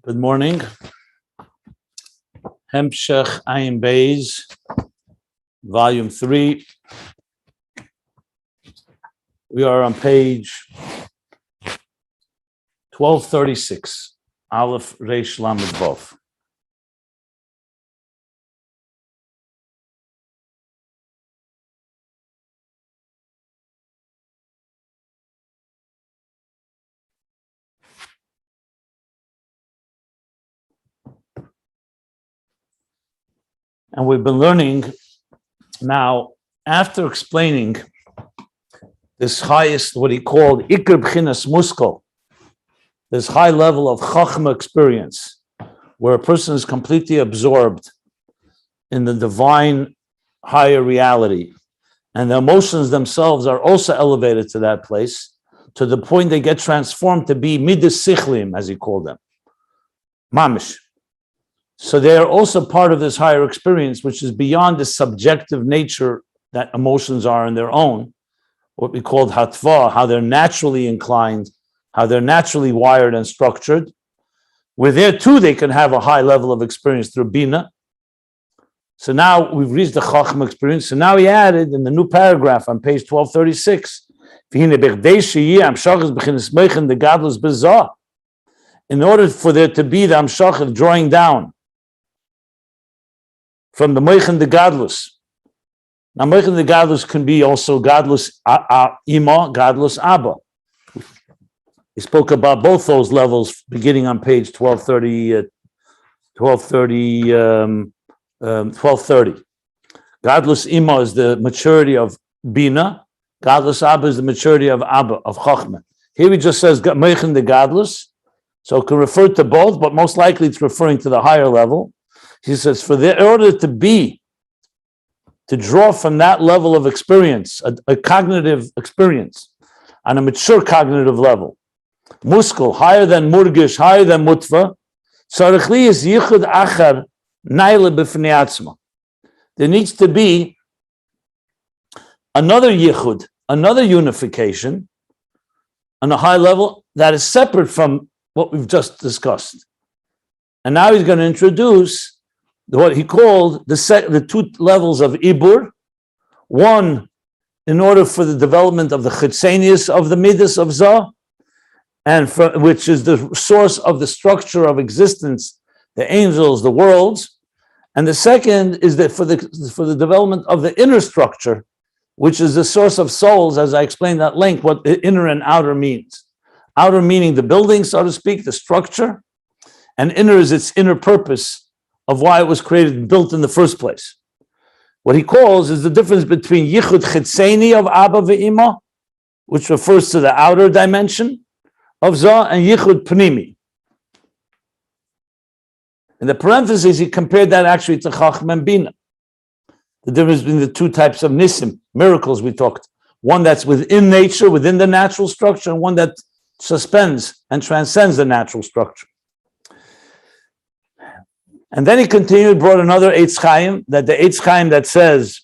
Good morning. Hemshech Ayin Beis, Volume 3. We are on page 1236, Aleph Reish Lamed Vav. And we've been learning now, after explaining this highest, what he called Iker B'chinas Muskel, this high level of Chochma experience, where a person is completely absorbed in the divine higher reality, and the emotions themselves are also elevated to that place, to the point they get transformed to be Midas Sichlim, as he called them, Mamish. So they are also part of this higher experience, which is beyond the subjective nature that emotions are in their own, what we call hatva, how they're naturally inclined, how they're naturally wired and structured. Where there too, they can have a high level of experience through Bina. So now we've reached the Chochma experience. So now he added in the new paragraph on page 1236, in order for there to be the Amshach drawing down from the Moichen the Gadlus. Now, Moichen the Gadlus can be also Gadlus Imma, Gadlus Abba. He spoke about both those levels beginning on page 1230. Gadlus Imma is the maturity of Bina. Gadlus Abba is the maturity of Abba, of Chochma. Here he just says Moichen the Gadlus, so it can refer to both, but most likely it's referring to the higher level. He says, in order to draw from that level of experience, a cognitive experience, on a mature cognitive level, muskel, higher than murgish, higher than mutva, is yichud achar naile b'fnei atzma. There needs to be another yichud, another unification, on a high level that is separate from what we've just discussed. And now he's going to introduce what he called the two levels of Ibur. One, in order for the development of the chitzenius of the midas of Zah, and which is the source of the structure of existence, the angels, the worlds. And the second is that for the development of the inner structure, which is the source of souls, as I explained at length, what the inner and outer means. Outer meaning the building, so to speak, the structure, and inner is its inner purpose of why it was created and built in the first place. What he calls is the difference between Yichud Chitzeni of Abba ve'Imma, which refers to the outer dimension of Zah, and Yichud Pnimi. In the parentheses, he compared that actually to Chochma and Bina. The difference between the two types of Nisim, miracles we talked. One that's within nature, within the natural structure, and one that suspends and transcends the natural structure. And then he continued, brought another Eitz Chaim, that the Eitz Chaim that says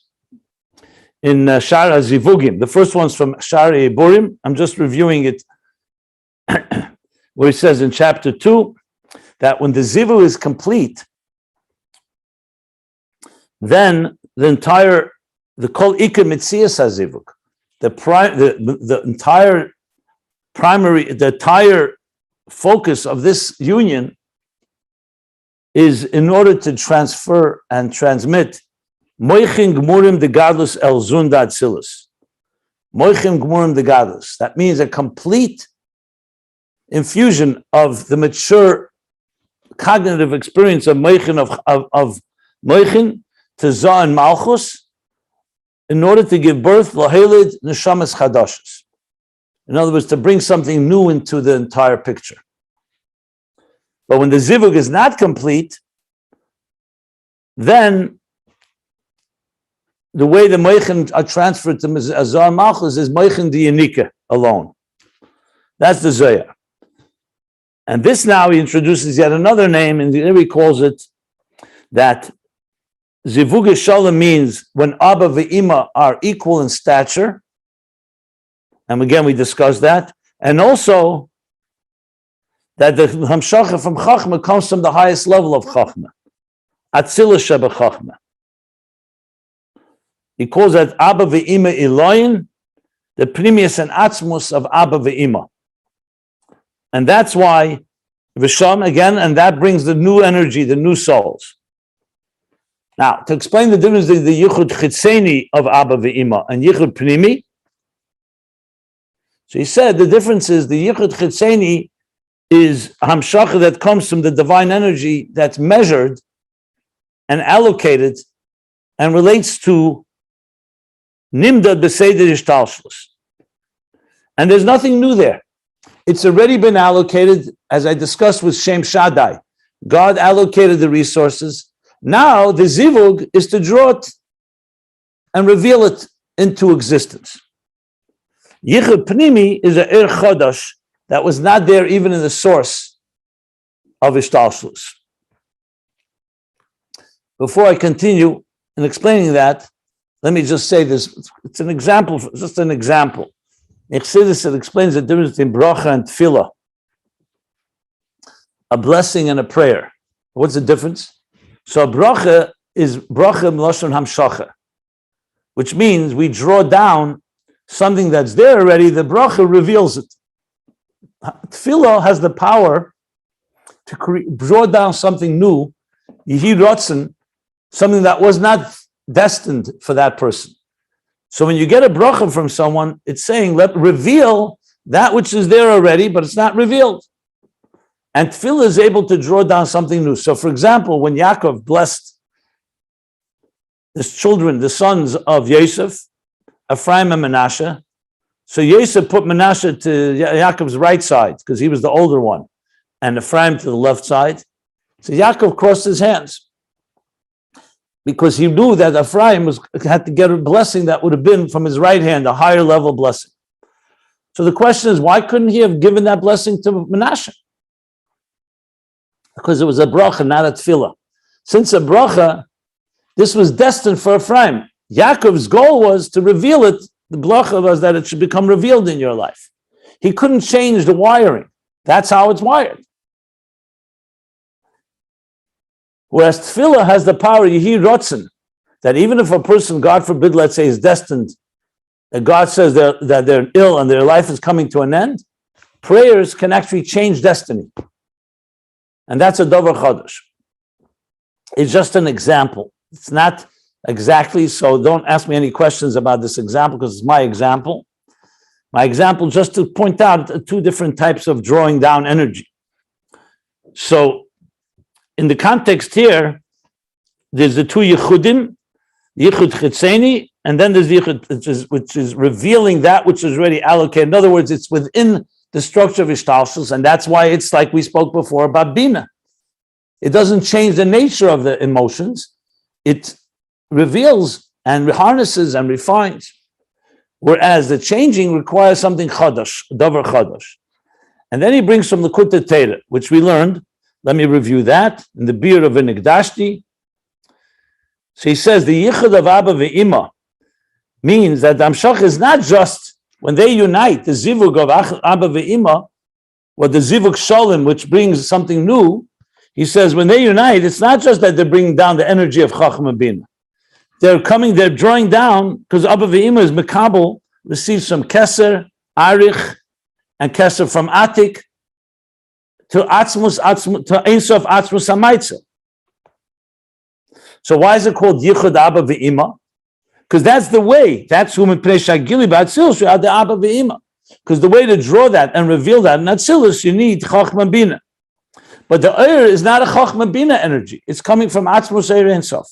in Shar HaZivugim, the first one's from Shar Eburim, I'm just reviewing it, where he says in chapter 2, that when the Zivu is complete, then the entire entire focus of this union is in order to transfer and transmit Moichin Gmurim de Gadlus El Zunda Atzilus. Moichin Gmurim de Gadlus. That means a complete infusion of the mature cognitive experience of Moichin of Moichin to Zah and Malchus in order to give birth Lahelid Neshamas Chadashus. In other words, to bring something new into the entire picture. But when the zivug is not complete, then the way the moichin are transferred to Zah and Malchus is moichin diyanika alone. That's the Zohar. And this now he introduces yet another name, and here he calls it that zivug shalom means when Abba ve'Imma are equal in stature. And again, we discussed that. And also that the Hamshacha from Chochma comes from the highest level of Chochma. Atzilus sheba Chochma. He calls that Abba ve'Imma Eloyin, the Primius and Atzmus of Abba ve'Imma. And that's why Visham again, and that brings the new energy, the new souls. Now, to explain the difference between the Yichud Chitzeni of Abba ve'Imma and Yichud Pnimi, so he said the difference is the Yichud Chitzeni is Hamshacha that comes from the divine energy that's measured and allocated and relates to Nimda B'Seder Ishtalshlus. And there's nothing new there. It's already been allocated, as I discussed with Shem Shaddai. God allocated the resources. Now the zivug is to draw it and reveal it into existence. Yichud Pnimi is a Ir Chodosh that was not there even in the source of Ishtalshlus. Before I continue in explaining that, let me just say this. It's an example, just an example. Chassidus, it explains the difference between bracha and tefillah. A blessing and a prayer. What's the difference? So a bracha is bracha m'lashon hamshacha, which means we draw down something that's there already. The bracha reveals it. Tefillah has the power to draw down something new, Yehi Rotzen, something that was not destined for that person. So when you get a bracha from someone, it's saying, let reveal that which is there already, but it's not revealed. And tefillah is able to draw down something new. So for example, when Yaakov blessed his children, the sons of Yosef, Ephraim and Menashe, so Yosef put Menashe to Yaakov's right side, because he was the older one, and Ephraim to the left side. So Yaakov crossed his hands, because he knew that Ephraim had to get a blessing that would have been from his right hand, a higher level blessing. So the question is, why couldn't he have given that blessing to Menashe? Because it was a bracha, not a tefillah. Since a bracha, this was destined for Ephraim. Yaakov's goal was to reveal it. The bracha was that it should become revealed in your life. He couldn't change the wiring. That's how it's wired. Whereas tefillah has the power, Yehi Rotzen, that even if a person, God forbid, let's say, is destined, that God says that they're ill and their life is coming to an end, prayers can actually change destiny. And that's a Dover Chodesh. It's just an example. It's not exactly, so don't ask me any questions about this example, because it's my example. My example, just to point out two different types of drawing down energy. So, in the context here, there's the two Yichudim, Yichud Chitzeni, and then there's Yichud, which is revealing that which is already allocated. In other words, it's within the structure of Ishtalshlus, and that's why it's like we spoke before about Bina. It doesn't change the nature of the emotions. It reveals and harnesses and refines. Whereas the changing requires something Chodosh, Dover Chodosh. And then he brings from the Likutei Torah, which we learned. Let me review that in the Beer of Enigdashti. So he says the Yichud of Abba ve'Imma means that the Hamshach is not just when they unite, the Zivug of Abba ve'Imma, or the Zivug Shalom, which brings something new. He says when they unite, it's not just that they're bringing down the energy of Chochma Bina. They're drawing down, because Abba ve'Imma is Mekabel, receives from Keser, Arich, and Keser from Atik, to Atzmus, to Ein Sof Atzmus HaMaitze. So why is it called Yichud Abba ve'Imma? Because that's the way. That's whom Pnei Shagili b'Atzilus you the Abba ve'Imma. Because the way to draw that and reveal that in Atzilus, you need Chochma Bina. But the Eir is not a Chochma Bina energy. It's coming from Atzmus Eir Ein Sof.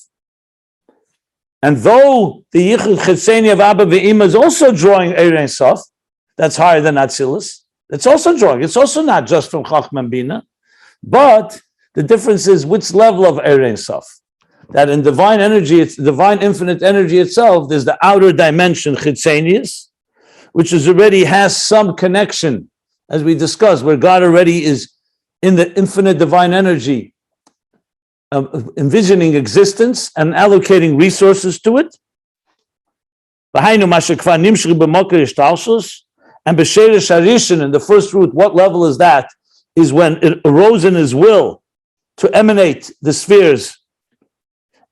And though the Yichud Chitzeni of Abba ve'Imma is also drawing Eir Ein Sof, that's higher than Atzilus. It's also drawing. It's also not just from Chochma Bina, but the difference is which level of Eir Ein Sof. That in divine energy, it's divine infinite energy itself. There's the outer dimension Chitzenius, which is already has some connection, as we discussed, where God already is in the infinite divine energy, envisioning existence and allocating resources to it. And B'Sheirish Harishin, in the first root, what level is that? is when it arose in his will to emanate the spheres,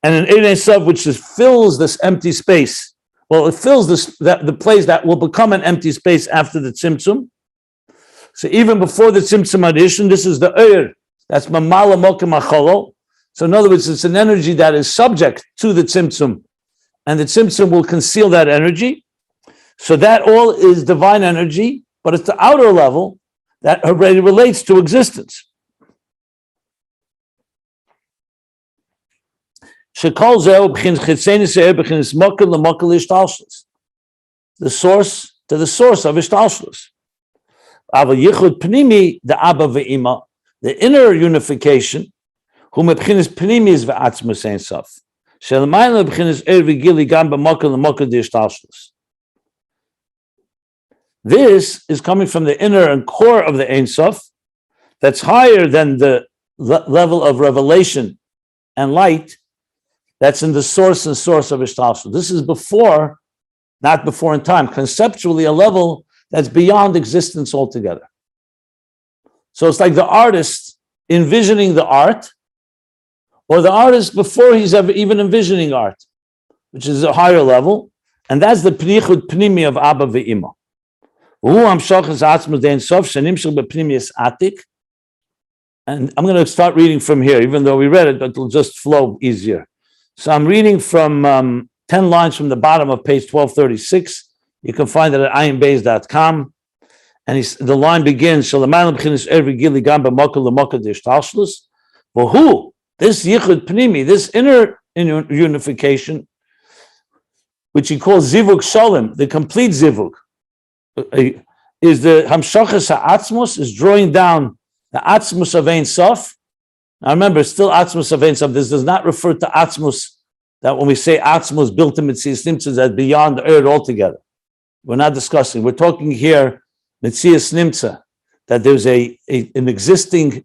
and an Ein Sof which fills this empty space. Well, it fills the place that will become an empty space after the Tzimtzum. So even before the Tzimtzum addition, this is the Eir, that's Mamala Mokim Acholo. So in other words, it's an energy that is subject to the Tzimtzum, and the Tzimtzum will conceal that energy. So that all is divine energy, but it's the outer level that already relates to existence. The source to the source of Ishtalshlus. The Abba ve'Imma, the inner unification, whom b'chinas pnimis ve'atzmus ein sof. Shelamayla b'chinas v'gili gam b'mokal l'mokal d'ishtalshlus. This is coming from the inner and core of the Ein Sof, that's higher than the level of revelation and light that's in the source and source of Ishtalshlus. This is before, not before in time, conceptually a level that's beyond existence altogether. So it's like the artist envisioning the art, or the artist before he's ever even envisioning art, which is a higher level, and that's the Pnichut Pnimi of Abba ve'Imma. And I'm going to start reading from here, even though we read it, but it'll just flow easier. So I'm reading from 10 lines from the bottom of page 1236. You can find it at ayinbeis.com. And the line begins, this yichud pnimi, this inner unification, which he calls zivug shalom, the complete zivug, is the hamshachas ha'atzmos, is drawing down the atzmos of Ein Sof. Now remember, it's still atzmos of Ein Sof. This does not refer to atzmos, that when we say atzmos built in Metzias Nimtza, that's beyond the earth altogether. We're not discussing. We're talking here Metzias Nimtza, that there's an existing,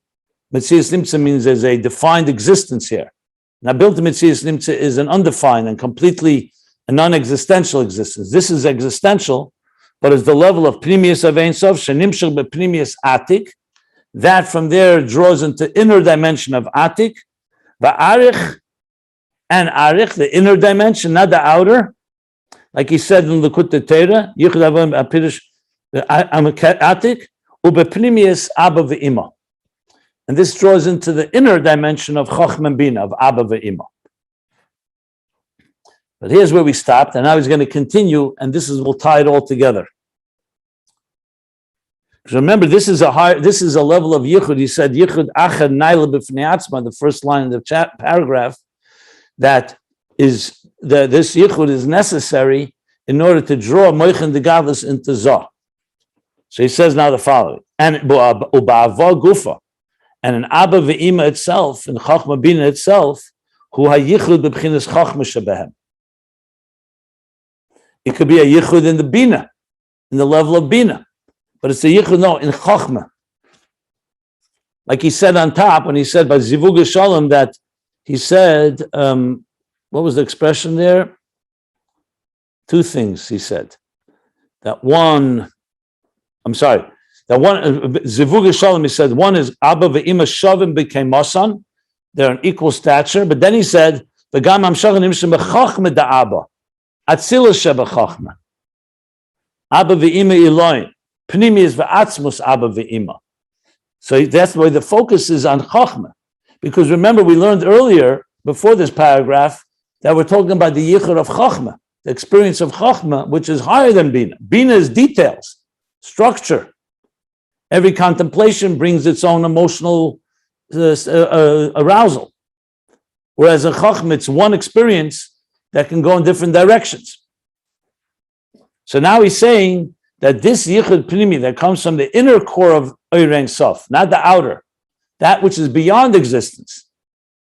Metzias Nimtza means there's a defined existence here. Now built in Metzias Nimtza is an undefined and completely a non-existential existence. This is existential, but it's the level of Pnimius of Ein Sof, Shenimshach bePnimius Atik, that from there draws into inner dimension of Atik, Arich, and Arich, the inner dimension, not the outer. Like he said in the Torah, Yichud Avim Apirish Atik, ubePnimius Abba ve'Imma. And this draws into the inner dimension of Chochma and Bina, of Abba ve'Imma. But here's where we stopped, and now he's going to continue, and we'll tie it all together. Because remember, this is a level of yichud. He said yichud achad naila b'fnei atzma, the first line in the paragraph, that is this yichud is necessary in order to draw moichin de gadlus into zah. So he says now the following: and uba'ava gufa, and in Abba ve'Imma itself, in Chochma Bina itself, hu hayichud b'bchinas Chochma shebehem. It could be a yichud in the Bina, in the level of Bina, but it's a yichud, no, in Chochma. Like he said on top, when he said by Zivug Shalom, that he said, what was the expression there? Two things he said. Zivug Shalom, he said, one is Abba ve'Imma Shavim became Masan, they're an equal stature, but then he said, V'gam Amshach Nimshim b'Chochma da Abba. Atzilus sheba Chochma, Abba ve'Imma Eloim, Pnimius ve'atzmus Abba ve'Imma. So that's why the focus is on Chochma, because remember we learned earlier before this paragraph that we're talking about the yichud of Chochma, the experience of Chochma, which is higher than Bina. Bina is details, structure. Every contemplation brings its own emotional arousal, whereas in Chochma it's one experience that can go in different directions. So now he's saying that this yichud pnimi that comes from the inner core of Ein Sof, not the outer, that which is beyond existence,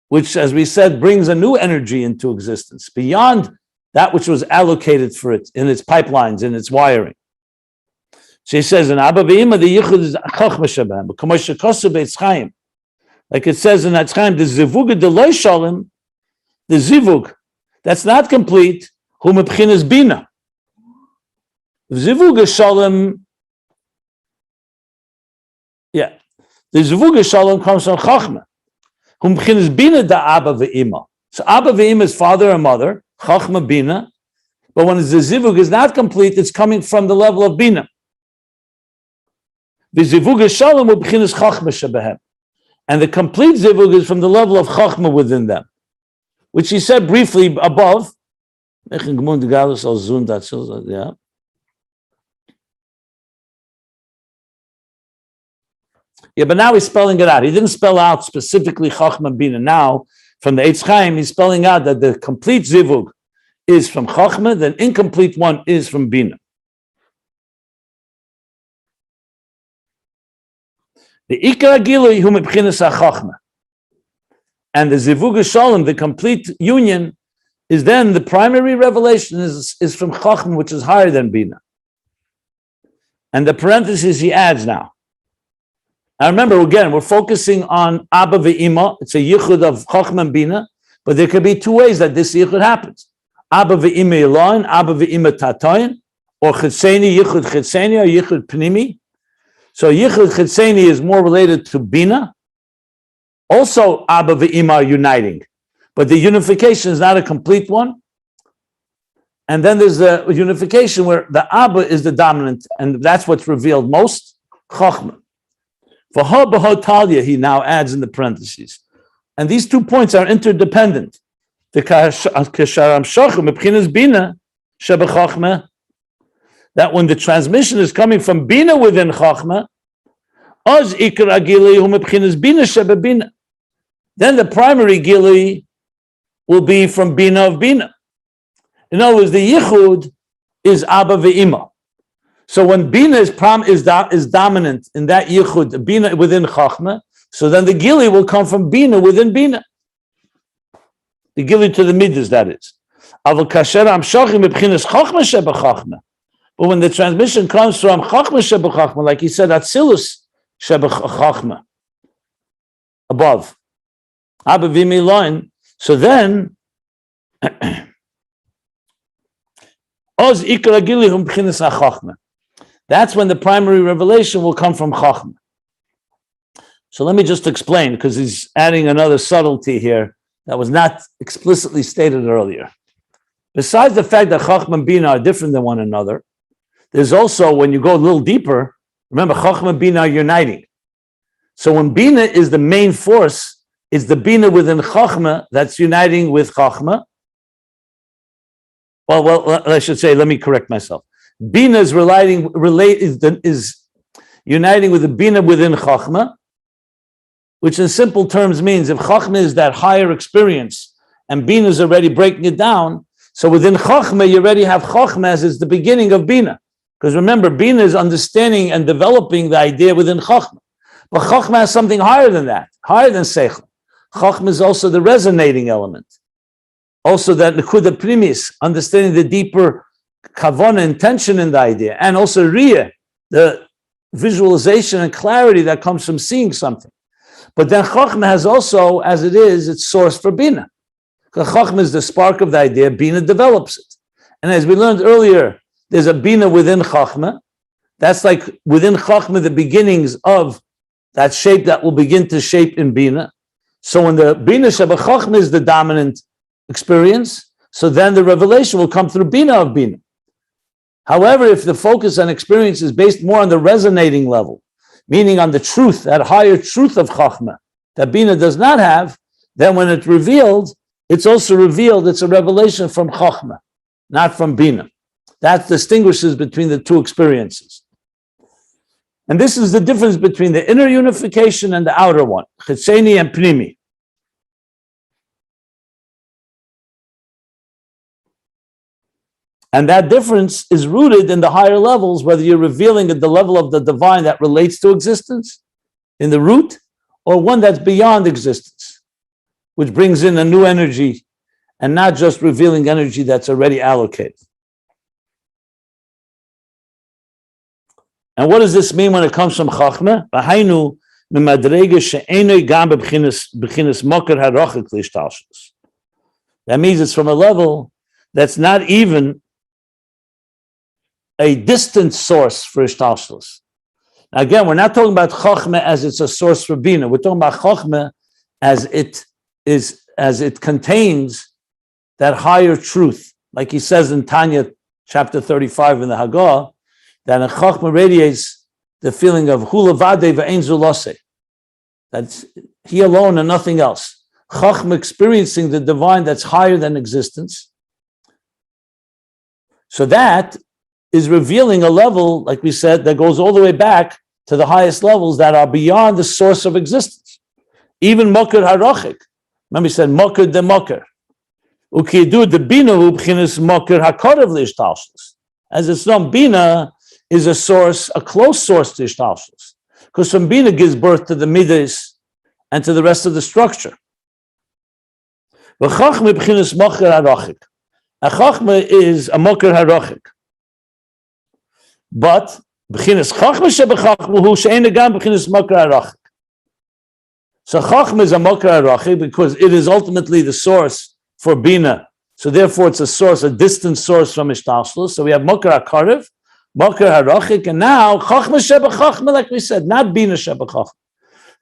which, as we said, brings a new energy into existence, beyond that which was allocated for it in its pipelines, in its wiring. So he says, in Abba ve'Imma, the yichud is Chochma shebem, like it says in that time, the zivug delay shalom, the zivug, that's not complete. Hu mebchinas Bina. Zivug shalom. Yeah. The Zivuga Shalom comes from Chochma. Whom b'chinas bina da Abba ve'Imma. So Abba ve'Imma is father and mother, Chochma bina. But when the zivug is not complete, it's coming from the level of bina. The zivug shalom will b'chinas Chochma shebehem. And the complete zivug is from the level of Chochma within them, which he said briefly above. Yeah. Yeah, but now he's spelling it out. He didn't spell out specifically Chochma Bina. Now, from the Eitz Chaim, he's spelling out that the complete zivug is from Chochma, the incomplete one is from Bina. The Ikar Gilui hu mebchinas HaChochma. And the zivug Shalom, the complete union, is then the primary revelation is from Chochma, which is higher than Bina. And the parentheses he adds now. Now remember, again, we're focusing on Abba ve'Imma. It's a yichud of Chochma and Bina, but there could be two ways that this yichud happens. Abba ve'Imma Eloin, Abba ve'Imma Tatoin, or Chitzeni, yichud Chitzeni, or yichud Pnimi. So yichud Chitzeni is more related to Bina. Also, Abba ve'Imma are uniting, but the unification is not a complete one. And then there's the unification where the Abba is the dominant, and that's what's revealed most, Chochma. For Talia, he now adds in the parentheses. And these 2 points are interdependent. The that when the transmission is coming from Bina within Chochma, then the primary Gili will be from Bina of Bina. In other words, the Yichud is Abba ve'Imma. So when Bina is dominant in that Yichud, Bina within Chochma, so then the Gili will come from Bina within Bina. The Gili to the Midas, that is. But when the transmission comes from Chochma Sheba Chochma, like he said, Atzilus Sheba Chochma, above, Abba Vimi line, so then, Oz Ikra Gili hum B'chinas HaChochma. That's when the primary revelation will come from Chochma. So let me just explain, because he's adding another subtlety here that was not explicitly stated earlier. Besides the fact that Chochma and Bina are different than one another, there's also, when you go a little deeper, remember Chochma and Bina are uniting. So when Bina is the main force, it's the Bina within Chochma that's uniting with Chochma. Well, I should say, let me correct myself. Bina is uniting with the Bina within Chochma, which in simple terms means if Chochma is that higher experience and Bina is already breaking it down, so within Chochma you already have Chochma as is the beginning of Bina. Because remember, Bina is understanding and developing the idea within Chochma. But Chochma has something higher than that, higher than Seichel. Chochma is also the resonating element. Also that Nekuda Primis, understanding the deeper Kavana intention in the idea, and also Riyah, the visualization and clarity that comes from seeing something. But then Chochma has also, as it is, its source for Bina. Because Chochma is the spark of the idea, Bina develops it. And as we learned earlier, there's a Bina within Chochma. That's like within Chochma, the beginnings of that shape that will begin to shape in Bina. So when the Bina Sheba Chochma is the dominant experience, so then the revelation will come through Bina of Bina. However, if the focus on experience is based more on the resonating level, meaning on the truth, that higher truth of Chochma, that Bina does not have, then when it's revealed, it's also revealed, it's a revelation from Chochma, not from Bina. That distinguishes between the two experiences. And this is the difference between the inner unification and the outer one, Chitzeni and Pnimi. And that difference is rooted in the higher levels, whether you're revealing at the level of the divine that relates to existence, in the root, or one that's beyond existence, which brings in a new energy and not just revealing energy that's already allocated. And what does this mean when it comes from Chochma? That means it's from a level that's not even a distant source for Ishtalshalos. Again, we're not talking about Chochma as it's a source for Bina. We're talking about Chochma as it contains that higher truth. Like he says in Tanya, chapter 35 in the Haggadah, that a Chochma radiates the feeling of Hu levadei v'ein zulose. That's he alone and nothing else. Chochma experiencing the divine that's higher than existence. So that is revealing a level, like we said, that goes all the way back to the highest levels that are beyond the source of existence. Even Mokar Harachik. Remember he said Mokar de Mokar. Ukidu de Bina ubchinis Mokar Hakorav l'ishtalshus. As it's known, Bina is a source, a close source to ishtalshus. Because from Bina gives birth to the Midas and to the rest of the structure. V'chachma ubchinis Mokar Harachik. A Chochma is a Mokar Harachik. But b'chinas Chochma shebechachma hu she'ein gam b'chinas Mokar Harachik. So Chochma is a Mokar Harachik because it is ultimately the source for Bina. So therefore it's a source, a distant source from Ishtalshlus. So we have Mokar HaKarev, Mokar Harachik, and now Chochma shebechachma, like we said, not Bina shebechachma.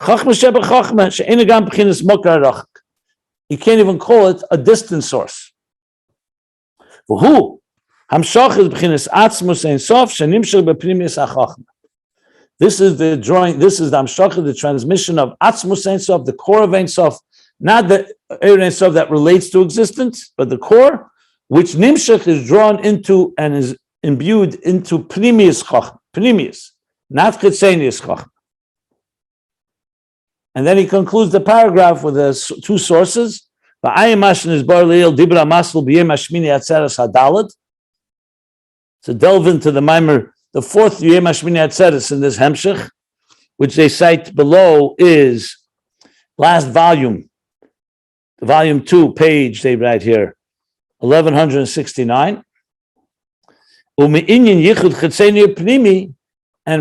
Chochma shebechachma she'ein gam b'chinas Mokar Harachik. You can't even call it a distant source. Who? Hamshach is b'chinas atzmus ein sof shenimshel b'primius hachachma. This is the drawing. This is the hamshach, the transmission of atzmus ein sof, the core of ein sof, not the ein sof that relates to existence, but the core, which nimshach is drawn into and is imbued into primius chachma, primius, not chitzenius chachma. And then he concludes the paragraph with the two sources. Ayin mashin is bar leil dibra masl b'yem hashmini atzeres hadalad. To delve into the Maimer, the fourth Yem Hashmini Atzeres in this Hemshech, which they cite below, is last volume, volume 2, page, they write here, 1169. And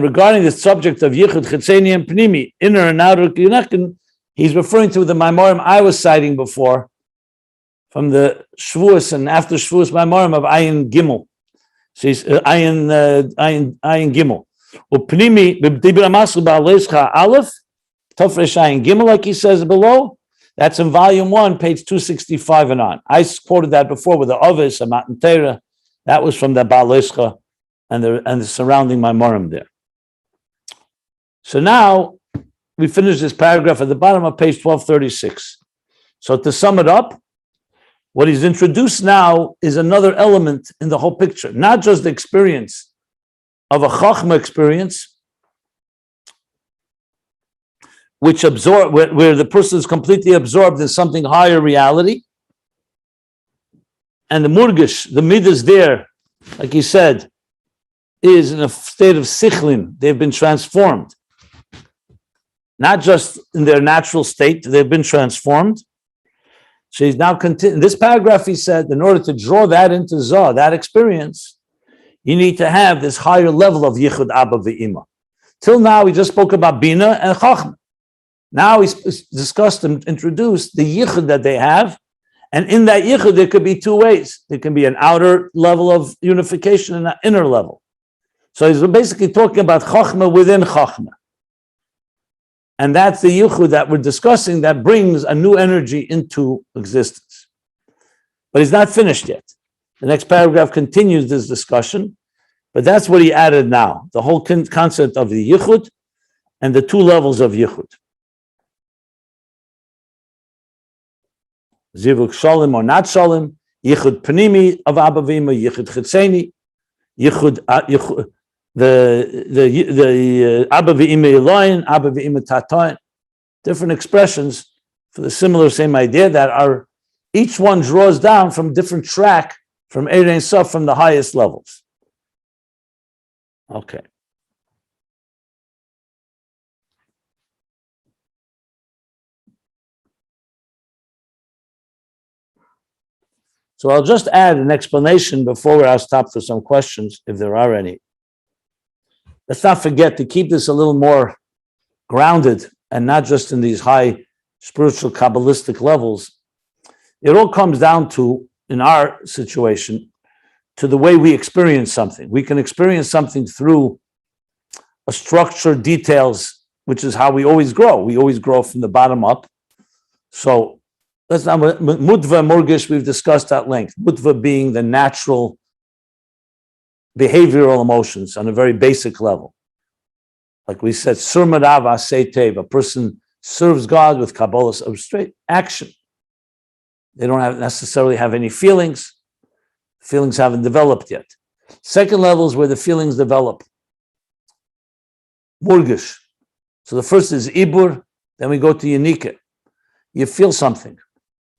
regarding the subject of Yichud Chetzeni and Pnimi, inner and outer Yunakin, he's referring to the Maimorim I was citing before, from the Shavuos and after Shavuos Maimorim of Ayin Gimel. She's Ayin Gimel. Upnimi b'dibra masl ba'aleischa aleph tofresh Ayin Gimel, like he says below. That's in volume 1, page 265 and on. I quoted that before with the Ovis and Matan Torah. That was from the ba'aleischa and the surrounding Maimorim there. So now we finish this paragraph at the bottom of page 1236. So to sum it up, what he's introduced now is another element in the whole picture, not just the experience of a Chochma experience, where the person is completely absorbed in something higher reality, and the murgish, the midas there, like he said, is in a state of sichlin. They've been transformed, not just in their natural state; they've been transformed. So he's now in this paragraph, he said, in order to draw that into Zah, that experience, you need to have this higher level of Yichud Abba v'Imma. Till now, we just spoke about Bina and Chochma. Now he's discussed and introduced the Yichud that they have. And in that Yichud, there could be two ways. There can be an outer level of unification and an inner level. So he's basically talking about Chochma within Chochma. And that's the Yichud that we're discussing that brings a new energy into existence. But he's not finished yet. The next paragraph continues this discussion, but that's what he added now, the whole concept of the Yichud and the two levels of Yichud. Zivuk Shalom or not Shalom, Yichud Pnimi of Abba v'Imma, Yichud Chetzeni, Yichud the Abba v'Imma Eloyin, Abba v'Imma Tatoin, different expressions for the similar same idea that are, each one draws down from different track, from Ein Sof, from the highest levels. Okay. So I'll just add an explanation before I'll stop for some questions, if there are any. Let's not forget to keep this a little more grounded and not just in these high spiritual Kabbalistic levels. It all comes down to, in our situation, to the way we experience something. We can experience something through a structure, details, which is how we always grow. We always grow from the bottom up. So let's not mutva murgish, we've discussed at length. Mutva being the natural behavioral emotions on a very basic level. Like we said, surmadava seitev, a person serves God with kabbalas of straight action. They don't necessarily have any feelings. Feelings haven't developed yet. Second level is where the feelings develop. Murgish. So the first is ibur, then we go to yanike. You feel something.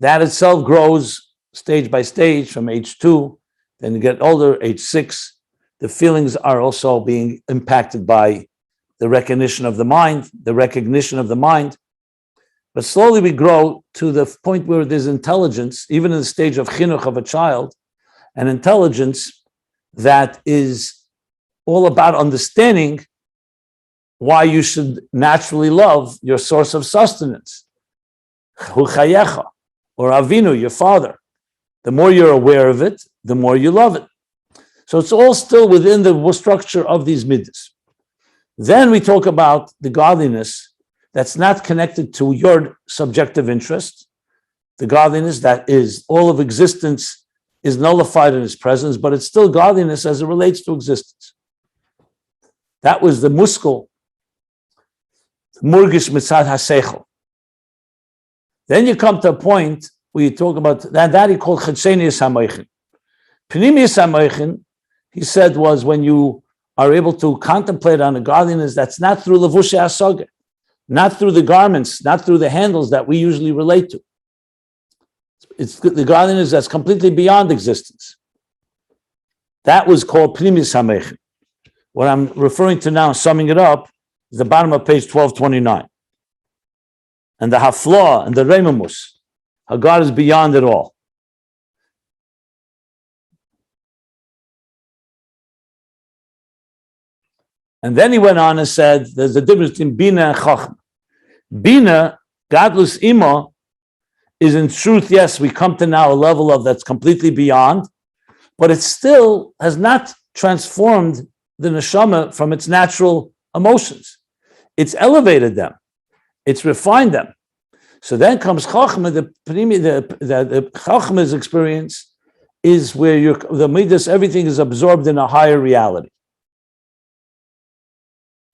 That itself grows stage by stage from age 2, then you get older, age 6. The feelings are also being impacted by the recognition of the mind. But slowly we grow to the point where there's intelligence, even in the stage of chinuch of a child, an intelligence that is all about understanding why you should naturally love your source of sustenance. Hu chayecha, or avinu, your father. The more you're aware of it, the more you love it. So it's all still within the structure of these middas. Then we talk about the godliness that's not connected to your subjective interest, the godliness that is all of existence is nullified in his presence, but it's still godliness as it relates to existence. That was the muskel, murgish mitzad haseichel. Then you come to a point where you talk about that he called chetzenius hamoichin. Pnimius hamoichin, he said, was when you are able to contemplate on a godliness that's not through levushe hasaga, not through the garments, not through the handles that we usually relate to. It's the godliness that's completely beyond existence. That was called pnimius hamoichin. What I'm referring to now, summing it up, is the bottom of page 1229. And the hafla and the reimamus, how God is beyond it all. And then he went on and said, there's a difference between bina and chochma. Bina, godless Imma, is in truth, yes, we come to now a level of that's completely beyond, but it still has not transformed the neshama from its natural emotions. It's elevated them. It's refined them. So then comes Chochma, the Chochma's experience is where the midas, everything is absorbed in a higher reality.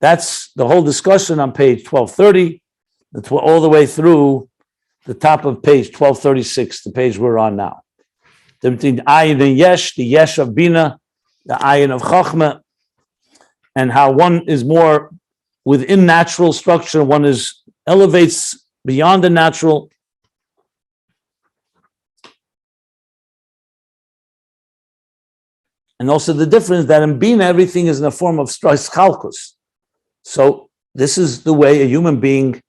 That's the whole discussion on page 1230, all the way through the top of page 1236, the page we're on now. Between Ayin and Yesh, the Yesh of Bina, the Ayin of Chochma, and how one is more within natural structure, one is elevates beyond the natural. And also the difference that in Bina, everything is in a form of chalkus. So this is the way a human being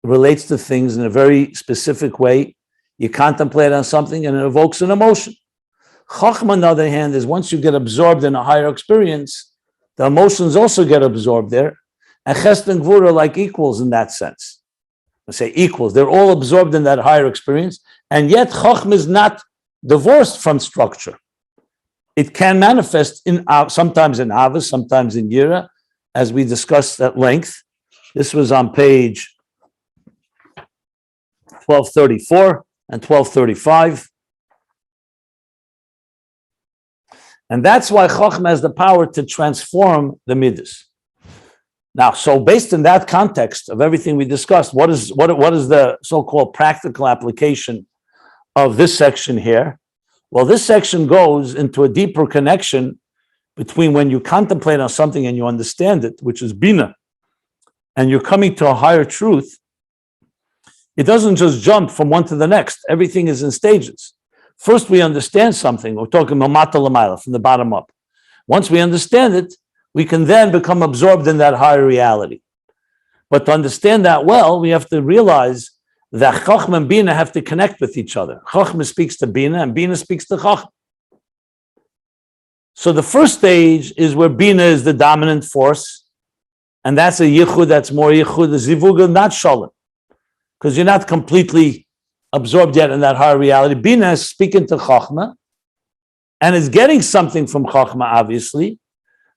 relates to things in a very specific way. You contemplate on something and it evokes an emotion. Chochma, on the other hand, is once you get absorbed in a higher experience, the emotions also get absorbed there. And Chesed and Gvura are like equals in that sense. I say equals. They're all absorbed in that higher experience. And yet Chochma is not divorced from structure. It can manifest in sometimes in Avos, sometimes in Yira, as we discussed at length. This was on page 1234 and 1235. And that's why Chochma has the power to transform the midas. Now, so based in that context of everything we discussed, what is the so-called practical application of this section here? Well, this section goes into a deeper connection between when you contemplate on something and you understand it, which is Bina, and you're coming to a higher truth. It doesn't just jump from one to the next. Everything is in stages. First, we understand something. We're talking mamata l'mayla, from the bottom up. Once we understand it, we can then become absorbed in that higher reality. But to understand that well, we have to realize that Chochma and Bina have to connect with each other. Chochma speaks to Bina, and Bina speaks to Chochma. So the first stage is where Bina is the dominant force, and that's a yichud, that's more yichud, the zivug, not shalom, because you're not completely absorbed yet in that higher reality. Bina is speaking to Chochma, and is getting something from Chochma, obviously,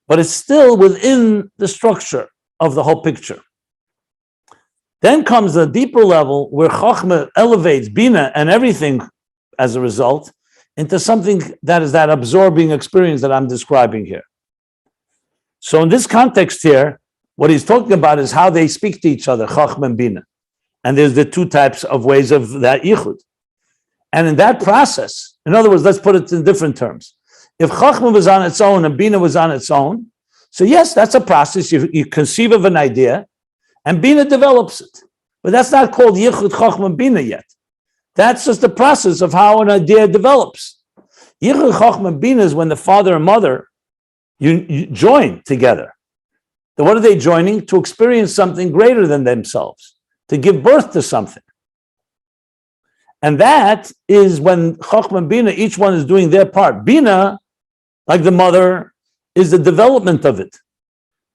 but it's still within the structure of the whole picture. Then comes a deeper level where Chochma elevates Bina and everything as a result into something that is that absorbing experience that I'm describing here. So in this context here, what he's talking about is how they speak to each other, Chochma and Bina. And there's the two types of ways of that yichud. And in that process, in other words, let's put it in different terms. If Chochma was on its own and Bina was on its own, so yes, that's a process. You conceive of an idea and Bina develops it. But that's not called yichud Chochma and Bina yet. That's just the process of how an idea develops. Yichud Chochma and Bina is when the father and mother you join together. What are they joining? To experience something greater than themselves, to give birth to something. And that is when Chochma and Bina, each one is doing their part. Bina, like the mother, is the development of it.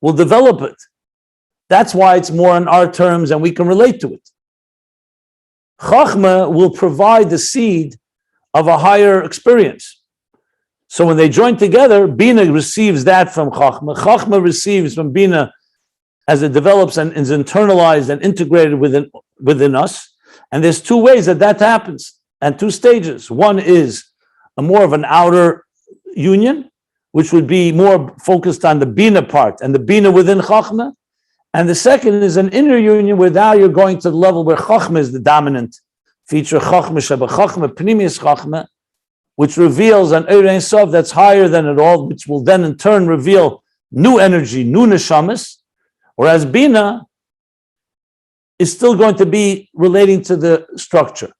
We'll develop it. That's why it's more on our terms and we can relate to it. Chochma will provide the seed of a higher experience. So when they join together, Bina receives that from Chochma. Chochma receives from Bina as it develops and is internalized and integrated within us. And there's two ways that happens, and two stages. One is a more of an outer union, which would be more focused on the Bina part and the Bina within Chochma. And the second is an inner union where now you're going to the level where Chochma is the dominant feature, Chochma Sheba Chochma, Pnimius Chochma, which reveals an Ein Sof that's higher than it all, which will then in turn reveal new energy, new neshamas, whereas Bina is still going to be relating to the structure.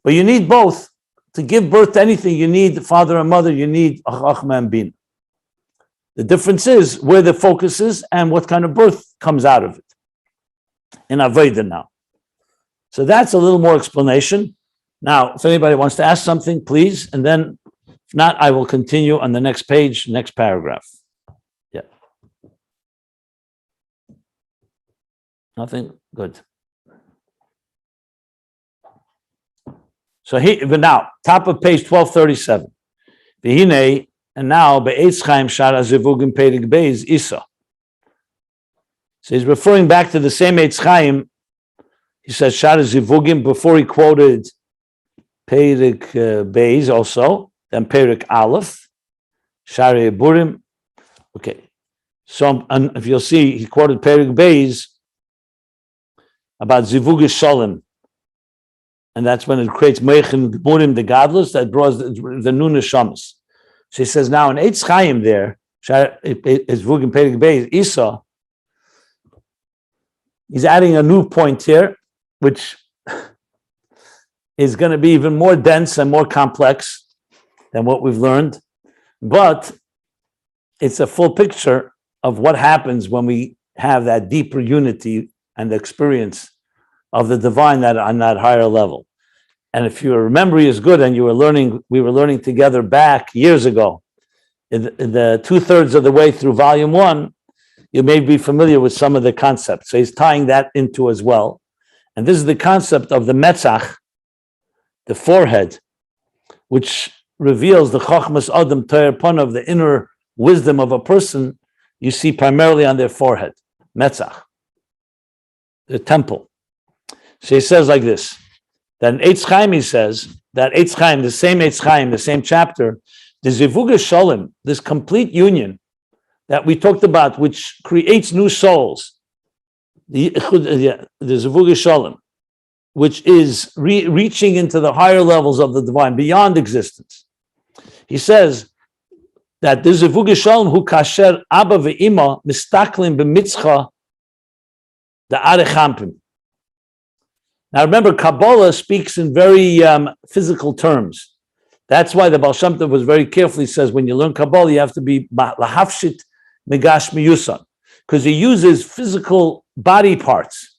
But you need both. To give birth to anything, you need father and mother, you need a Chochma and Bina. The difference is where the focus is and what kind of birth comes out of it. In Avodah now. So that's a little more explanation. Now, if anybody wants to ask something, please, and then if not, I will continue on the next page, next paragraph. Yeah. Nothing? Good. So but now, top of page 1237. V'hinei, and now, Beis Chaim Shara Zivugim Perik Beis Isa. So he's referring back to the same Eitz Chaim. He says Shara Zivugim before he quoted Perik Beis also, then Perik Aleph, Shari Burim. Okay, so if you'll see, he quoted Perik Beis about Zivug Shalom, and that's when it creates Meichin Burim, the godless, that draws the Nun Neshamas. So he says now in Eitz Chaim there, Zivugim Perik Beis Isa, he's adding a new point here, which is going to be even more dense and more complex than what we've learned, but it's a full picture of what happens when we have that deeper unity and the experience of the divine that on that higher level. And if your memory is good and we were learning together back years ago, in the 2/3 of the way through volume 1, you may be familiar with some of the concepts. So he's tying that into as well. And this is the concept of the metzach, the forehead, which reveals the Chochmas Adam Toyer Panav, the inner wisdom of a person, you see primarily on their forehead, metzach, the temple. So he says like this, that in Eitz Chaim he says, that Eitz Chaim, the same Eitz Chaim, the same chapter, the Zivug Shalom, this complete union that we talked about, which creates new souls, the Zivug Shalom, which is reaching into the higher levels of the divine, beyond existence. He says that the Zivug Shalom hu kasher Abba ve Imma mistaklim b'mitzcha the Arich. Now remember, Kabbalah speaks in very physical terms. That's why the Baal Shem Tov was very careful. He says, when you learn Kabbalah, you have to be lahafshit megash miyusan, because he uses physical body parts.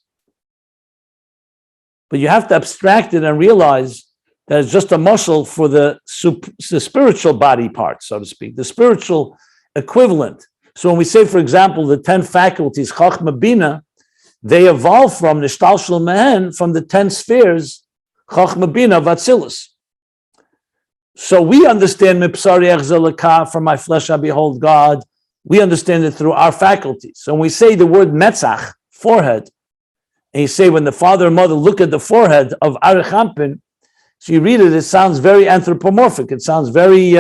But you have to abstract it and realize that it's just a muscle for the spiritual body part, so to speak, the spiritual equivalent. So when we say, for example, the 10 faculties, Chochma Bina, they evolve from Nishtalshel Mehen, from the 10 spheres, Chochma Bina Vatzilus. So we understand Mipsari Echzelaka, from my flesh I behold God, We understand it through our faculties. So when we say the word metzach, forehead, and you say when the father and mother look at the forehead of Arich, so you read it, it sounds very anthropomorphic. It sounds very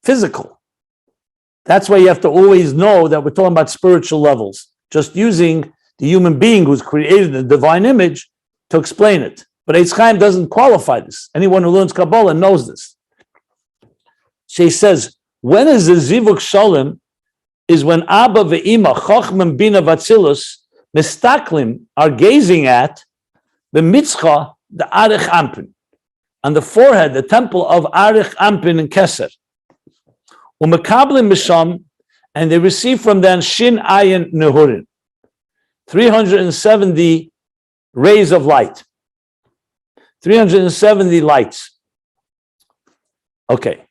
physical. That's why you have to always know that we're talking about spiritual levels, just using the human being who's created in the divine image to explain it. But Eitz Chaim doesn't qualify this. Anyone who learns Kabbalah knows this. She says, when is the Zivuk Shalom is when Abba ve'Imma, Chochma Bina Vatzilus, Mistaklim, are gazing at the mitzcha, the Arich Ampin, on the forehead, the temple of Arich Ampin in Keser. Umekablim Misham, and they receive from them Shin Ayin Nehurin, 370 rays of light. 370 lights. Okay,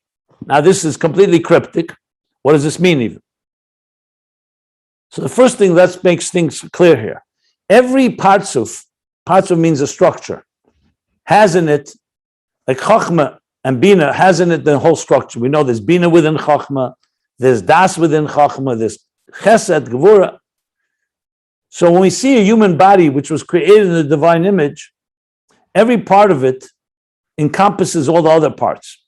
now this is completely cryptic. What does this mean even? So the first thing, let's make things clear here. Every partsuf means a structure, has in it, like Chochma and Bina has in it the whole structure. We know there's Bina within Chochma, there's Das within Chochma, there's Chesed, Gevura. So when we see a human body which was created in the divine image, every part of it encompasses all the other parts.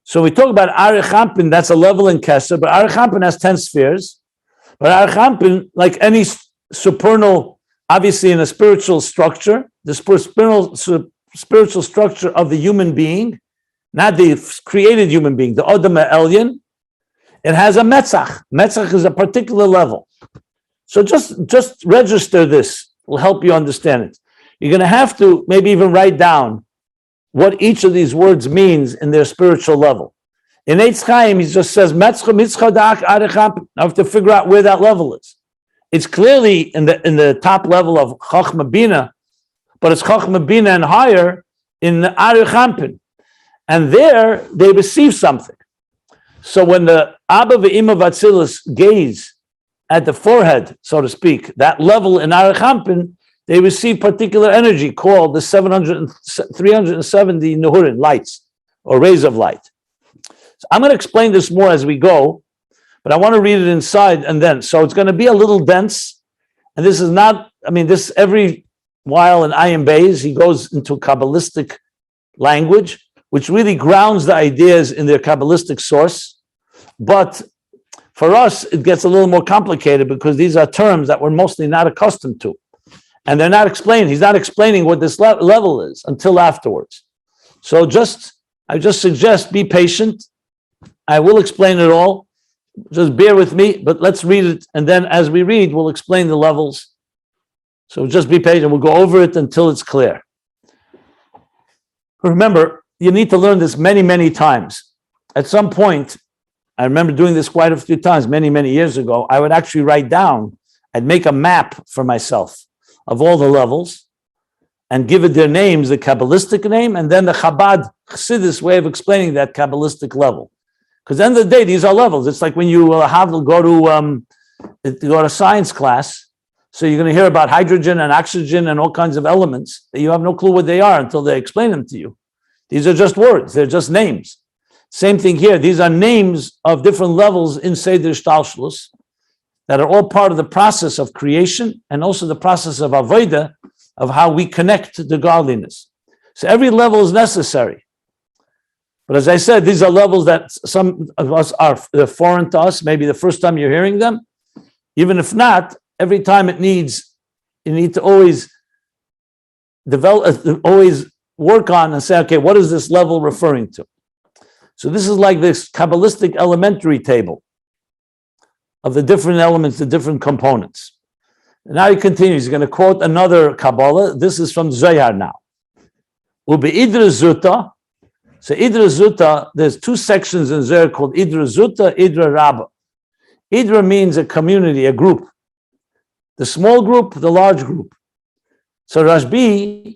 So we talk about Arich Ampin, that's a level in Keser, but Arich Ampin has 10 spheres. But Arich Ampin, like any supernal, obviously in a spiritual structure, the spiritual structure of the human being, not the created human being, the Adam Elyon, it has a metzach. Metzach is a particular level. So just register this, will help you understand it. You're going to have to maybe even write down what each of these words means in their spiritual level. In Eitz Chaim, he just says, Metzcha mitzcha da'ak Arich Ampin. I have to figure out where that level is. It's clearly in the top level of Chochma Bina, but it's Chochma Bina and higher in the Arich Ampin. And there, they receive something. So when the Abba ve'Imma Vatzilus gaze at the forehead, so to speak, that level in Arich Ampin, they receive particular energy called the 370 Nehurin, lights, or rays of light. So I'm going to explain this more as we go, but I want to read it inside and then. So it's going to be a little dense, and this is not, this every while in Ayin Beis, he goes into Kabbalistic language, which really grounds the ideas in their Kabbalistic source. But for us, it gets a little more complicated because these are terms that we're mostly not accustomed to. And they're not explaining, he's not explaining what this level is until afterwards. So I just suggest be patient. I will explain it all. Just bear with me, but let's read it. And then as we read, we'll explain the levels. So just be patient. We'll go over it until it's clear. Remember, you need to learn this many, many times. At some point, I remember doing this quite a few times, many, many years ago, I would actually write down, I'd make a map for myself of all the levels and give it their names, the Kabbalistic name, and then the Chabad Chassidus way of explaining that Kabbalistic level. Because at the end of the day, these are levels. It's like when you go to science class, so you're going to hear about hydrogen and oxygen and all kinds of elements that you have no clue what they are until they explain them to you. These are just words. They're just names. Same thing here. These are names of different levels in Seder Shtalshlus that are all part of the process of creation and also the process of avodah, of how we connect to godliness. So every level is necessary. But as I said, these are levels that some of us are foreign to us, maybe the first time you're hearing them. Even if not, every time you need to always develop, always work on and say, okay, what is this level referring to? So this is like this Kabbalistic elementary table of the different elements, the different components. And now he continues, he's going to quote another Kabbalah. This is from Zohar now. Ubi Idra Zuta. So Idra Zuta, there's two sections in Zohar called Idra Zuta, Idra Rabba. Idra means a community, a group. The small group, the large group. So Rabbi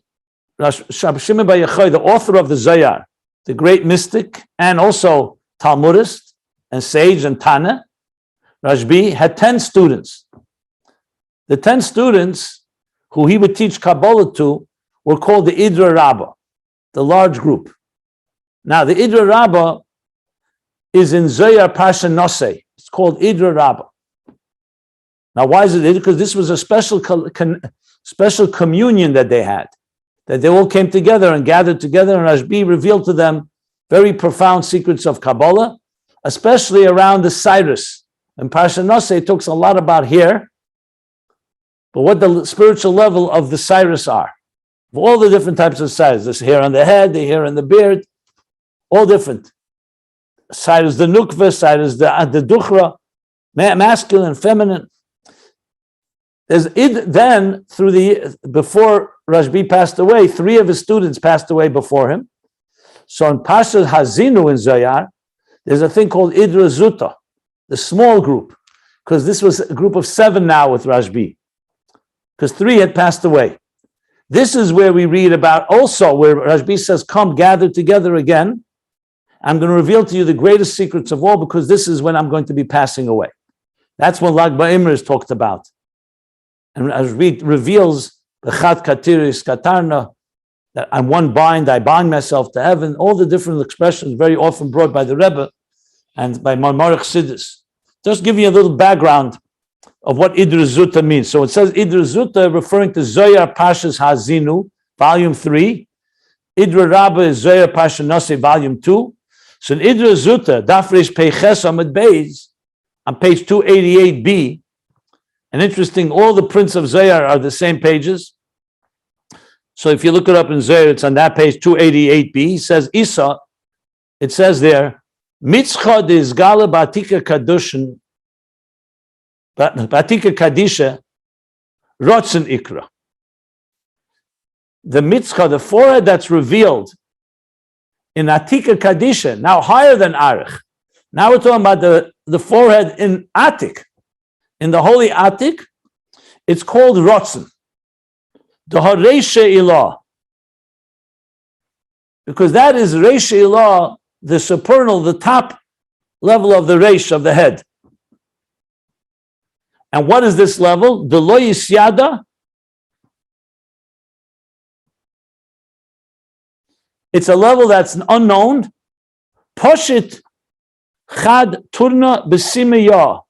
Shimon Bar Yochai, the author of the Zohar, the great mystic, and also Talmudist and sage and Tana, Rabbi had 10 students. The 10 students who he would teach Kabbalah to were called the Idra Rabbah, the large group. Now, the Idra Rabbah is in Zohar Parsha Nosei. It's called Idra Rabbah. Now, why is it? Because this was a special communion that they had, that they all came together and gathered together, and Rabbi revealed to them very profound secrets of Kabbalah, especially around the Cyrus. And Parsha Nosei talks a lot about hair, but what the spiritual level of the Cyrus are. Of all the different types of Cyrus, there's hair on the head, the hair on the beard, all different. Cyrus the Nukva, Cyrus the Dukhra, masculine, feminine. Then, before Rashbi passed away, 3 of his students passed away before him. So in Parsha Hazinu in Zohar, there's a thing called Idra Zuta, the small group, because this was a group of 7 now with Rashbi, because 3 had passed away. This is where we read about also where Rashbi says, come gather together again. I'm going to reveal to you the greatest secrets of all, because this is when I'm going to be passing away. That's when Lag BaOmer is talked about. And Rashbi reveals the Chat Katiris Katarna, that I'm one bind, I bind myself to heaven, all the different expressions very often brought by the Rebbe and by Marmarich Chassidus. Just give you a little background of what Idra Zuta means. So it says Idra Zuta referring to Zohar Parshas Hazinu, volume 3. Idra Rabbah is Zohar Parsha Nosei, volume 2. So in Idra Zuta, Daf Reish Peiches Amud Beis, on page 288b, and interesting, all the prints of Zohar are the same pages. So if you look it up in Zohar, it's on that page 288b. He says, Isa, it says there, Mitzcha de Izgala B'Atika Kadushin, B'Atika Kadisha, Rotzen Ikra. The Mitzcha, the forehead that's revealed in Atika Kadisha, now higher than Arich. Now we're talking about the forehead in Atik. In the holy Atik, it's called Rotzen. The Reisha Ilah. Because that is Reisha Ilah, the supernal, the top level of the Reish of the head. And what is this level? The Lo Yisyada. It's a level that's unknown. Poshit Chad Turna B'Simeyah.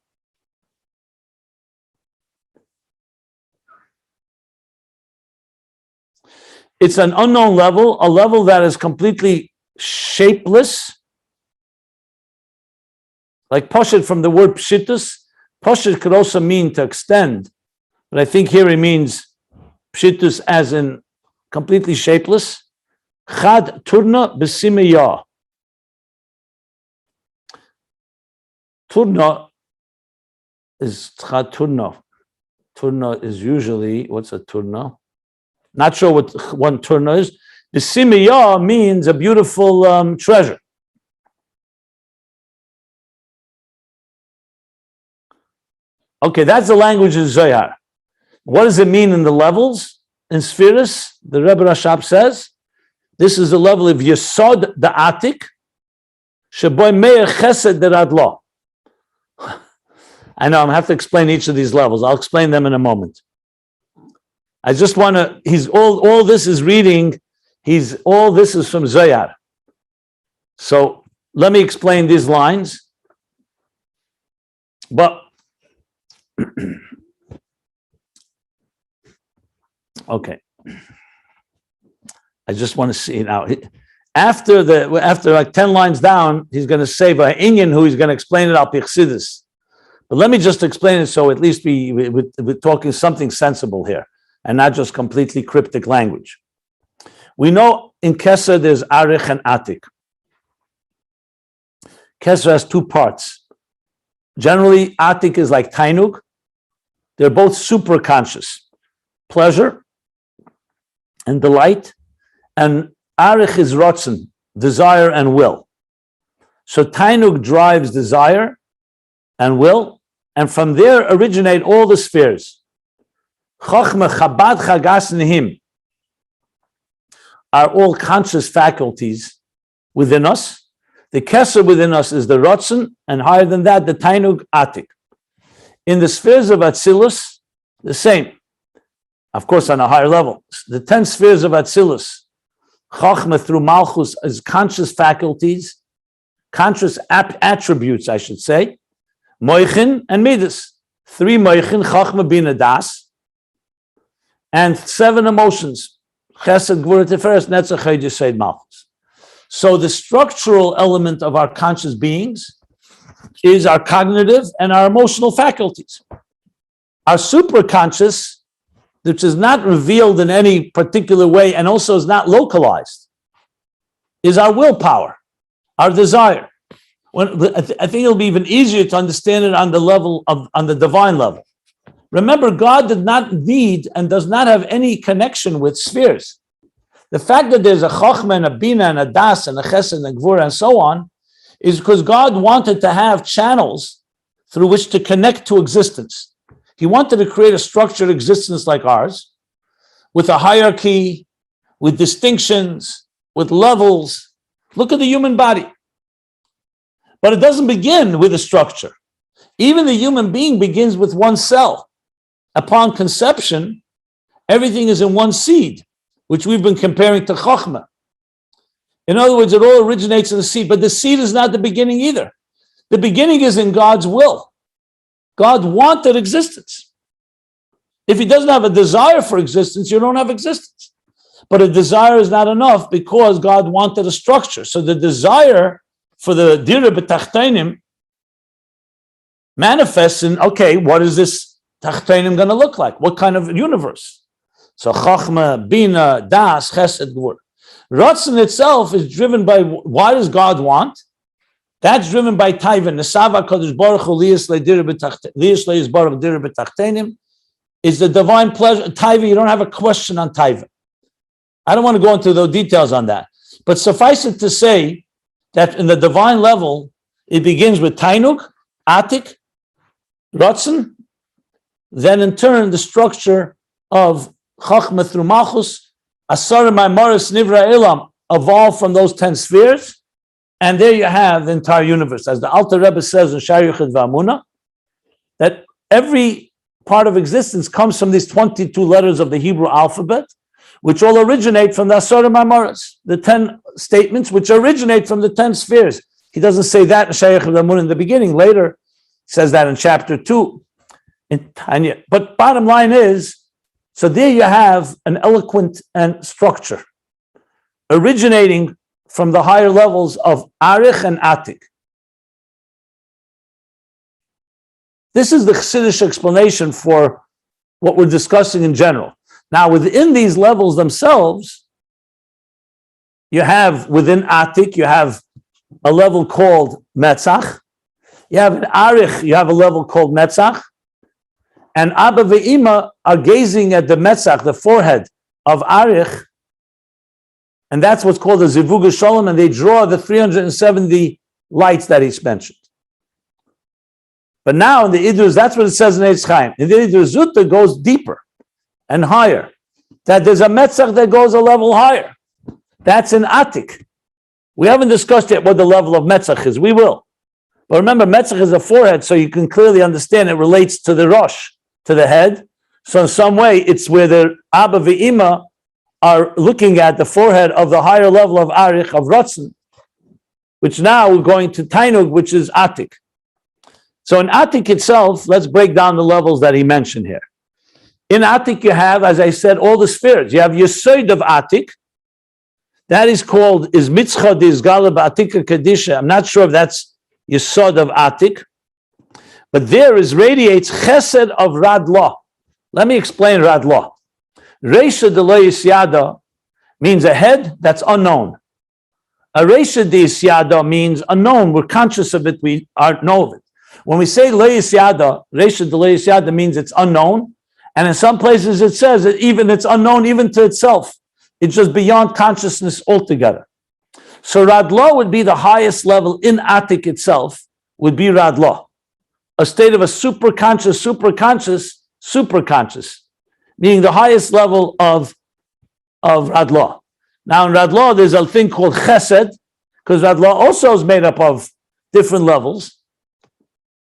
It's an unknown level, a level that is completely shapeless. Like Poshit from the word Pshitus. Poshit could also mean to extend, but I think here it means Pshitus as in completely shapeless. Chad Turna B'Simeyah. Turna is Chad Turna. Turna is usually, what's a Turna? Not sure what one turna is. The simiyah means a beautiful treasure. Okay, that's the language of Zohar. What does it mean in the levels? In Spheris, the Rebbe Rashab says, this is the level of Yesod the Atik, Sheboy Meir Chesed the Radlo. I know, I'm going to have to explain each of these levels. I'll explain them in a moment. I just want to, all this is reading, all this is from Zohar. So let me explain these lines. But, okay. I just want to see now. After like 10 lines down, he's going to say by Inyan, who he's going to explain it al Chassidus. But let me just explain it so at least we're talking something sensible here, and not just completely cryptic language. We know in Kesser there's Arich and Atik. Kesser has 2 parts. Generally, Atik is like Tainug. They're both super conscious. Pleasure and delight. And Arich is Rotzen, desire and will. So Tainug drives desire and will, and from there originate all the spheres. Chochma, Chabad, Chagas, Nehim are all conscious faculties within us. The Kesser within us is the Rotzen, and higher than that, the Tainug Atik. In the spheres of Atzilus, the same. Of course, on a higher level. The 10 spheres of Atzilus, Chochma through Malchus is conscious faculties, conscious attributes, I should say, moichin and midas. 3 moichin, chochma, bina, das, and 7 emotions, chesed, gvura, tiferes, netzach, chayd, yesod, malchus. So the structural element of our conscious beings is our cognitive and our emotional faculties. Our superconscious, which is not revealed in any particular way and also is not localized, is our willpower, our desire. I think it'll be even easier to understand it on the divine level. Remember, God did not need and does not have any connection with spheres. The fact that there's a Chochma and a Bina and a Das and a Chesed and a Gvura and so on is because God wanted to have channels through which to connect to existence. He wanted to create a structured existence like ours, with a hierarchy, with distinctions, with levels. Look at the human body. But it doesn't begin with a structure. Even the human being begins with one cell. Upon conception, everything is in one seed, which we've been comparing to Chochma. In other words, it all originates in the seed, but the seed is not the beginning either. The beginning is in God's will. God wanted existence. If he doesn't have a desire for existence, you don't have existence. But a desire is not enough because God wanted a structure. So the desire for the dira b'tachteinim manifests in, okay, what is this tachteinim going to look like? What kind of universe? So Chochma, Bina, Das, Chesed, Gvur. Ratzon itself is driven by, why does God want? That's driven by Taiva. Nesava Kadosh Baruch Hu liyas le'baruch dira b'tachteinim is the divine pleasure. Taiva, you don't have a question on Taiva. I don't want to go into the details on that. But suffice it to say that in the divine level, it begins with Tainug, Atik, Ratzon, then in turn the structure of Chochma through Malchus, Asar Maimaris Nivra Elam evolved from those 10 spheres, and there you have the entire universe. As the Alter Rebbe says in Shiur V'Amuna, that every part of existence comes from these 22 letters of the Hebrew alphabet, which all originate from the Asar Maimaris, the 10 statements which originate from the 10 spheres. He doesn't say that in Shiur V'Amuna in the beginning. Later, he says that in chapter 2. But bottom line is, so there you have an eloquent and structure originating from the higher levels of Arich and Atik. This is the Chassidish explanation for what we're discussing in general. Now, within these levels themselves, you have within Atik, you have a level called Metzach. You have an Arich, you have a level called Metzach. And Abba and Imma are gazing at the Metzach, the forehead of Arich, and that's what's called the Zivug Shalom, and they draw the 370 lights that he's mentioned. But now in the Idrus, that's what it says in Eitz Chaim. In the Idrus Zutta goes deeper and higher. That there's a Metzach that goes a level higher. That's in Atik. We haven't discussed yet what the level of Metzach is. We will. But remember, Metzach is a forehead, so you can clearly understand it relates to the Rosh, to the head. So in some way, it's where the Abba and Imma are looking at the forehead of the higher level of Arich, of Ratzon, which now we're going to Tainug, which is Atik. So in Atik itself, let's break down the levels that he mentioned here. In Atik you have, as I said, all the spheres. You have Yesod of Atik. That is called, is Mitzcha Dizgala Ba'atika Kadisha. I'm not sure if that's Yesod of Atik. But there is radiates Chesed of Radla. Let me explain Radla. Reisha de lo yisyada means a head that's unknown. A Reisha de yisyada means unknown. We're conscious of it. We know of it. When we say lo yisyada, Reisha de lo yisyada means it's unknown. And in some places it says that even it's unknown even to itself. It's just beyond consciousness altogether. So Radla would be the highest level in Atik itself, would be Radla. A state of a superconscious, meaning the highest level of Radla. Now in Radla, there's a thing called Chesed, because Radla also is made up of different levels,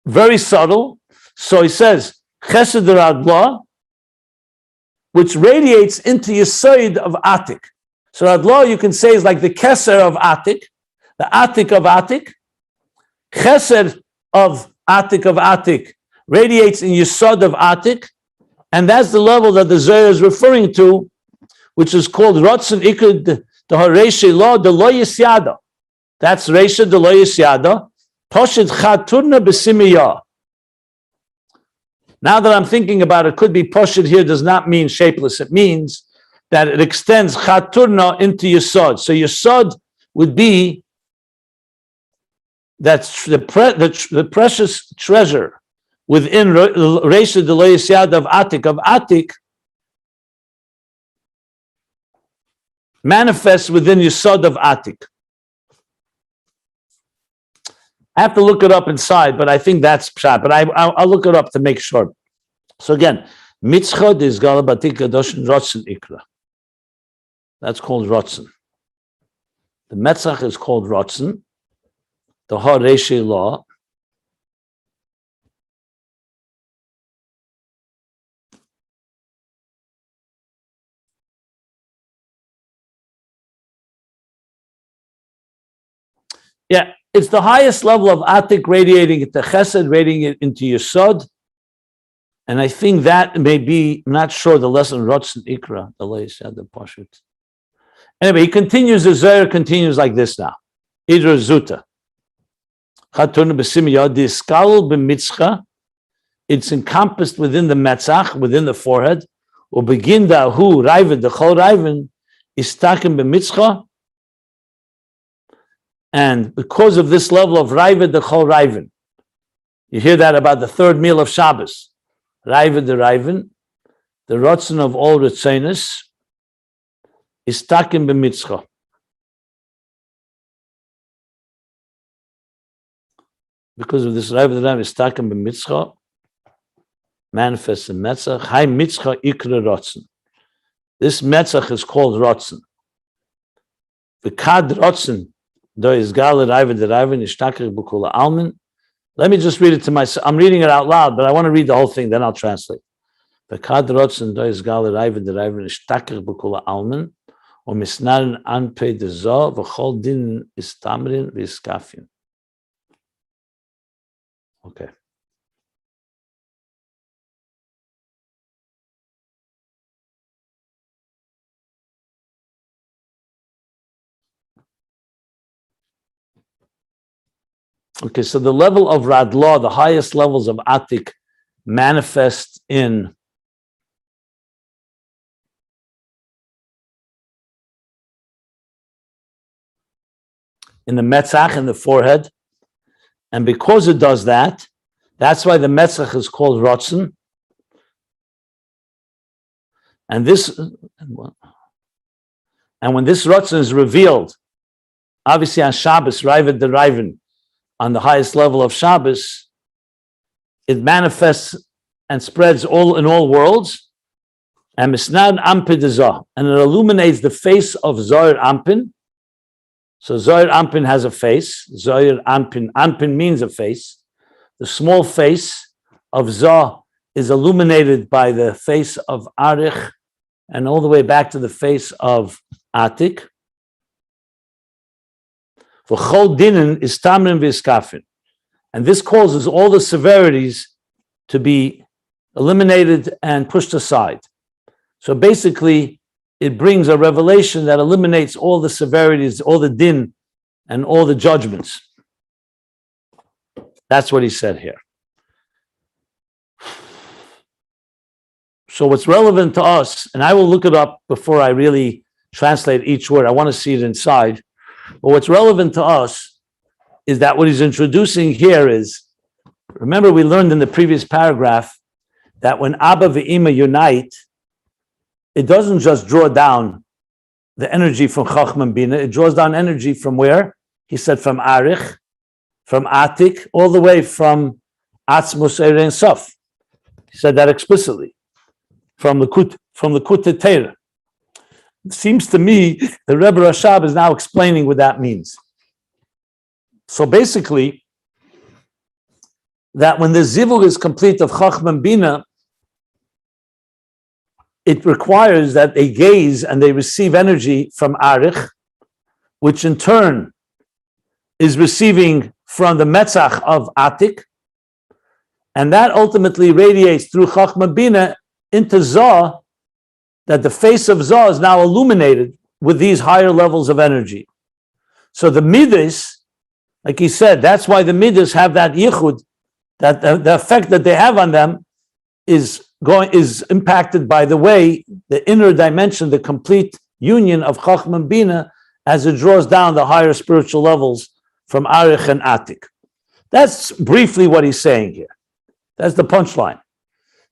very subtle. So he says, Chesed Radla, which radiates into Yesod of Atik. So Radla, you can say, is like the Keser of Atik, the Atik of Atik, Chesed of Atik radiates in Yesod of Atik, and that's the level that the Zohar is referring to, which is called Rotzen Ikr the Horeshi Lo de Lo Yisyada. That's Resha de Lo Yisyada. Poshit Chaturna B'Simiyah. Now that I'm thinking about it, could be Poshit here does not mean shapeless. It means that it extends Chaturna into Yesod. So Yesod would be that's the precious treasure within Resha de Lo Yisyada of Atik manifests within Yesod of Atik. I have to look it up inside, but I think that's pshat. But I'll look it up to make sure. So again, mitzchad is galabatik gadoshin rotzen ikra. That's called rotzen. The metzach is called rotzen. The hareshi law. Yeah, it's the highest level of Atik radiating into Chesed, radiating it into Yesod. And I think that may be, I'm not sure, the lesson Rotzen Ikra, the latest said the Pashut. Anyway, he continues, the Zohar continues like this now. Idra Zuta. Chaturna b'simiyah, diskal b'mitzcha. It's encompassed within the metzach, within the forehead. Ubegin da'hu raiven, the chol raiven, istakim b'mitzcha. And because of this level of Raiva the Chol Raiven, you hear that about the third meal of Shabbos. Raiva the Raiven, the Rotzen of all Ritzenus, is takim b'mitzcha. Because of this Raiva the Raiven is takim b'mitzcha, manifests in Metzach. Hai mitzcha ikra Rotzen. This Metzach is called Rotzen. The Kad Rotzen. Let me just read it to myself. I'm reading it out loud, but I want to read the whole thing, then I'll translate. The Okay. Okay, so the level of Radla, the highest levels of Atik, manifest in the Metzach, in the forehead. And because it does that, that's why the Metzach is called Rotzen. And when this Rotzen is revealed, obviously on Shabbos, Raivad the Raivan, on the highest level of Shabbos, it manifests and spreads in all worlds, and misnad ampid, and it illuminates the face of Zohar Ampin. So Zohar Ampin has a face. Zohar Ampin means a face. The small face of Zoh is illuminated by the face of Arich, and all the way back to the face of Atik. For chol dinin is tamrin v'iskafin, and this causes all the severities to be eliminated and pushed aside. So basically, it brings a revelation that eliminates all the severities, all the din, and all the judgments. That's what he said here. So what's relevant to us, and I will look it up before I really translate each word. I want to see it inside. But what's relevant to us is that what he's introducing here is, remember we learned in the previous paragraph that when Abba and Imma unite, it doesn't just draw down the energy from Chochma and Bina, it draws down energy from where? He said from Arich, from Atik, all the way from Atzmus Ein Sof. He said that explicitly. From the Kut Teira. It seems to me the Rebbe Rashab is now explaining what that means. So basically, that when the zivug is complete of Chochma and Bina, it requires that they gaze and they receive energy from Arich, which in turn is receiving from the Metzach of Atik, and that ultimately radiates through Chochma Bina into Zah, that the face of Zah is now illuminated with these higher levels of energy. So the Midas, like he said, that's why the Midas have that yichud, that the effect that they have on them is impacted by the way the inner dimension, the complete union of Chochma and Bina, as it draws down the higher spiritual levels from Arich and Atik. That's briefly what he's saying here. That's the punchline.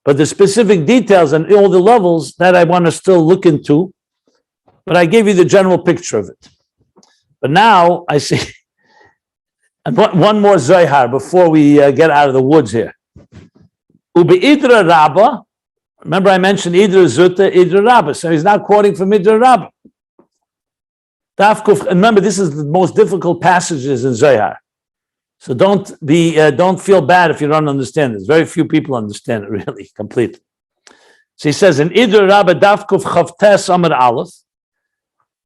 But the specific details and all the levels, that I want to still look into, but I gave you the general picture of it. But now I see one more Zohar before we get out of the woods here. Ubi Idra Rabba, remember I mentioned Idra Zutta, Idra Rabba, so he's now quoting from Idra Rabba. And remember, this is the most difficult passages in Zohar. So don't feel bad if you don't understand this. Very few people understand it really completely. So he says in Idra Rabba Dafkuf Chavtes Amar Aleph,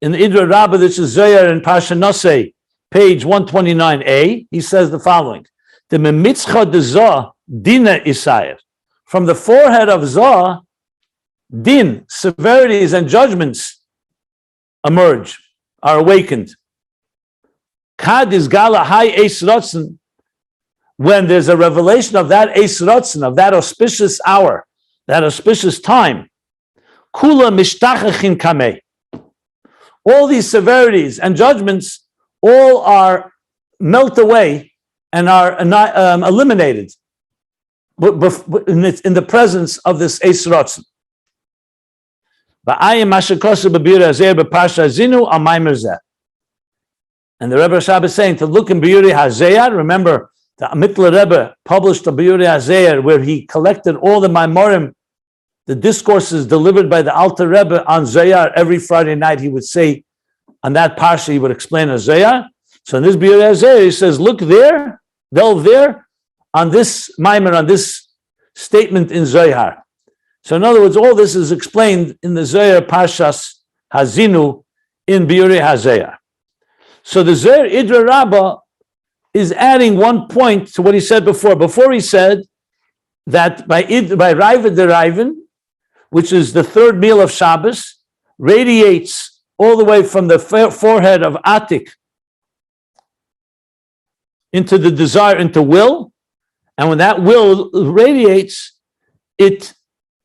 in Idra Rabba, this is Zohar in Parsha Nosei, page 129a, he says the following: the Memitzcha de Zah Dina Isayir. From the forehead of Zah, din, severities and judgments emerge, are awakened. Kad is Gala Hai Eis Ratzon, when there's a revelation of that Eis Ratzon, of that auspicious hour, that auspicious time. Kula Mishtachachin Kameh. All these severities and judgments all are melt away and are eliminated in the presence of this Eis Ratzon. And the Rebbe Rashab is saying to look in Biyuri HaZeyar. Remember, the Mitler Rebbe published a Biyuri HaZeyar where he collected all the Maimorim, the discourses delivered by the Alter Rebbe on Zeyar. Every Friday night he would say, on that Parsha he would explain a Zeyar. So in this Biyuri HaZeyar he says, look there, delve there, on this Maimor, on this statement in Zohar. So in other words, all this is explained in the Zohar Parshas Hazinu in Biyuri HaZeyar. So the Zohar Idra Rabba is adding one point to what he said before. Before he said that by Raiva Deraivan, which is the third meal of Shabbos, radiates all the way from the forehead of Atik into the desire, into will, and when that will radiates, it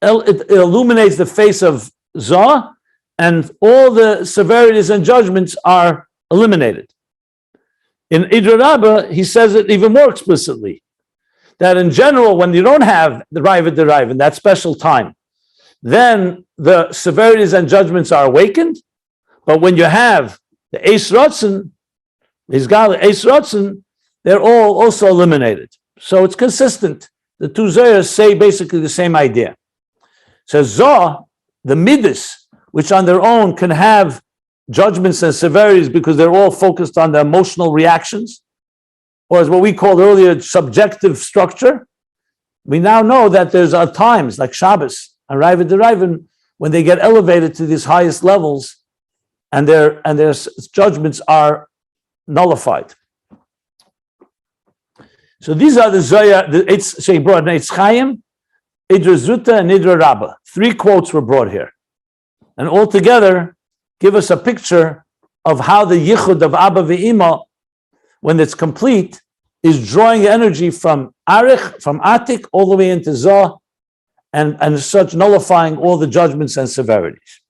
illuminates the face of Zah, and all the severities and judgments are eliminated. In Idra Rabba, he says it even more explicitly, that in general, when you don't have the Raiva Deraivan, that special time, then the severities and judgments are awakened. But when you have the Eis Ratzon, Eis Ratzon, they're all also eliminated. So it's consistent. The two Zohars say basically the same idea. So Zah, the Midas, which on their own can have judgments and severities because they're all focused on the emotional reactions, or as what we called earlier, subjective structure. We now know that there's times like Shabbos and Raiva Deraivan when they get elevated to these highest levels and their judgments are nullified. So these are the Zohar, so he brought Eitz Chaim, Idra Zutta, and Idra Rabba. 3 quotes were brought here. And altogether, give us a picture of how the yichud of Abba ve'Imma, when it's complete, is drawing energy from Arich, from Atik, all the way into Zah, and such nullifying all the judgments and severities.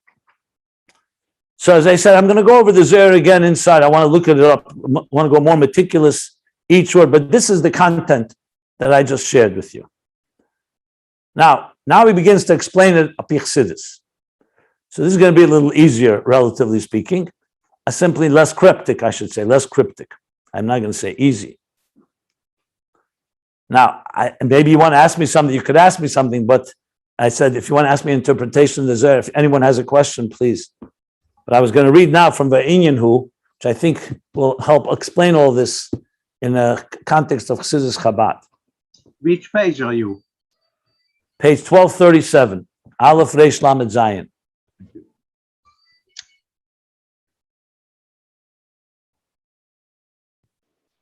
So as I said, I'm going to go over the Zohar again inside. I want to look at it up. I want to go more meticulous each word, but this is the content that I just shared with you. Now he begins to explain it a Chassidus. So this is going to be a little easier, relatively speaking. Simply less cryptic, I should say, less cryptic. I'm not going to say easy. Now, maybe you want to ask me something, you could ask me something, but I said, if you want to ask me interpretation of the Zohar, if anyone has a question, please. But I was going to read now from the Ayin, which I think will help explain all this in a context of Chassidus Chabad. Which page are you? Page 1237, Aleph Reish Lamed Zayin.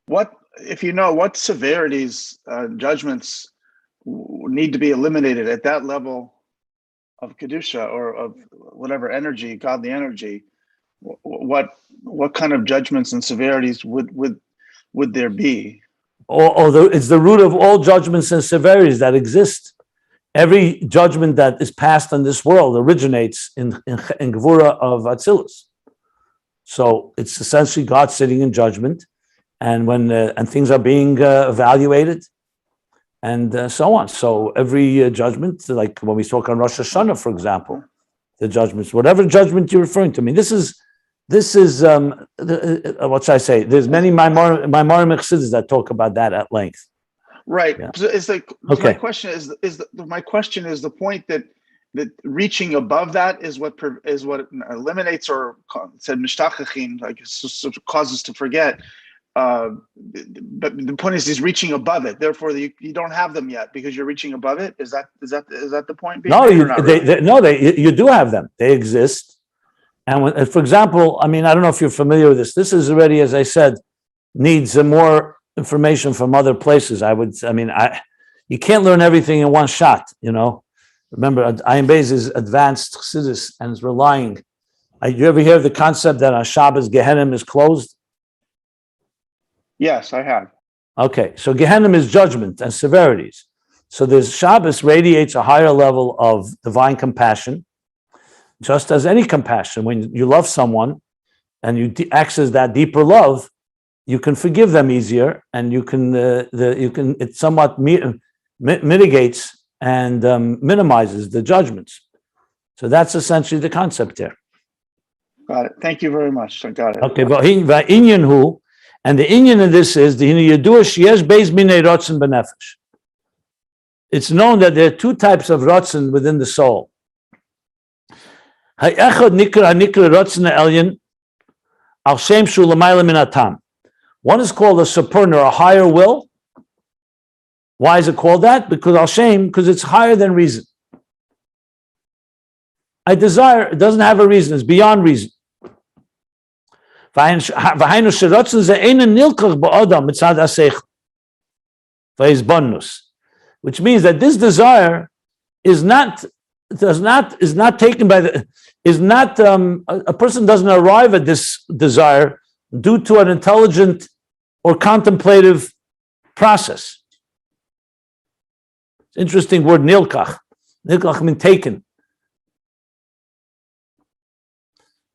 What, if you know, what severities, judgments need to be eliminated at that level of kedusha or of whatever energy, godly energy? What kind of judgments and severities would there be? It's the root of all judgments and severities that exist. Every judgment that is passed in this world originates in Gevura of Atzilus. So it's essentially God sitting in judgment, and when and things are being evaluated, and so on. So every judgment, like when we talk on Rosh Hashanah, for example, the judgments, whatever judgment you're referring to, I mean, this is what should I say? There's many Maimarim Chassidus that talk about that at length. Right. Yeah. So it's like Okay. my question is the point that reaching above that is what eliminates or said mishtachachim, like causes to forget. But the point is he's reaching above it. Therefore, you don't have them yet because you're reaching above it. Is that the point? No, you do have them. They exist. And when, for example, I mean, I don't know if you're familiar with this. This is already, as I said, needs more information from other places. You can't learn everything in one shot. Remember, Ayin Beis is advanced Chassidus and is relying. You ever hear of the concept that on Shabbos Gehenim is closed? Yes, I have. Okay, so Gehenim is judgment and severities. So there's Shabbos radiates a higher level of divine compassion, just as any compassion. When you love someone and you access that deeper love, you can forgive them easier, and you can it somewhat mitigates and minimizes the judgments. So that's essentially the concept there. Got it. Thank you very much. I got it. Okay, Inyan hu, and the Inyan in this is the Yedua sheyesh beis minei rotzen benefesh. It's known that there are two types of rotzen within the soul. Ha'echad nikra rotzen ha'elyon al shem shu l'mayla min hatam. One is called a Supra, or a higher will. Why is it called that? Because it's higher than reason. I desire, it doesn't have a reason, it's beyond reason. Which means that this desire is not taken by a person doesn't arrive at this desire due to an intelligent or contemplative process. Interesting word, nilkach. Nilkach means taken.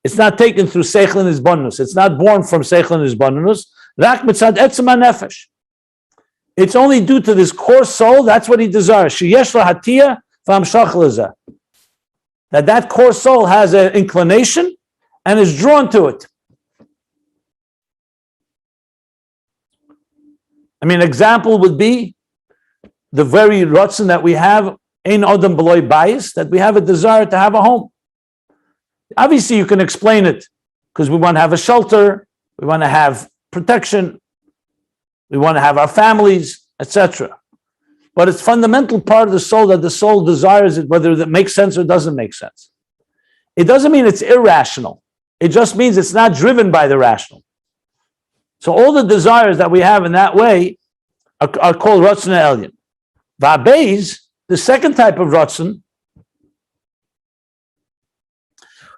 It's not taken through seichel and hisbonenus. It's not born from seichel and hisbonenus. Rak mitzad etzem hanefesh. It's only due to this core soul. That's what he desires. Sheyesh lahatia v'hamshach lezeh. That core soul has an inclination and is drawn to it. I mean, example would be the very rotzen that we have, ein odem beloy bias, that we have a desire to have a home. Obviously, you can explain it because we want to have a shelter, we want to have protection, we want to have our families, etc. But it's fundamental part of the soul that the soul desires it, whether that makes sense or doesn't make sense. It doesn't mean it's irrational. It just means it's not driven by the rational. So all the desires that we have in that way are called rotzen ha'elyon. Beis, the second type of rotzen,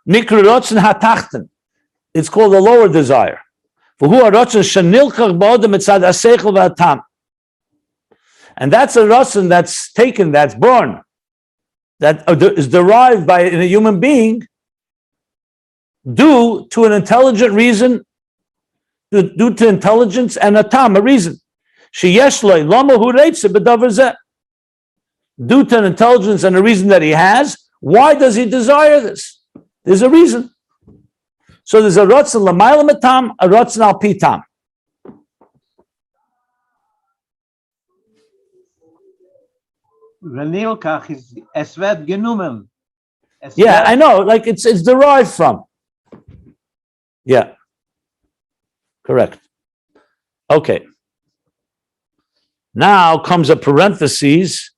nikra rotzen hatachten. It's called the lower desire. And that's a rotzen that's taken, that's born, that is derived by in a human being due to an intelligent reason, due to intelligence and a tam, a reason. Due to an intelligence and a reason that he has, why does he desire this? There's a reason. So there's a rotzen l'mayla matam, a rotzen al pi tam. V'nilkach is esvet genumen. Yeah, I know. Like it's derived from. Yeah. Correct. Okay. Now comes a parenthesis,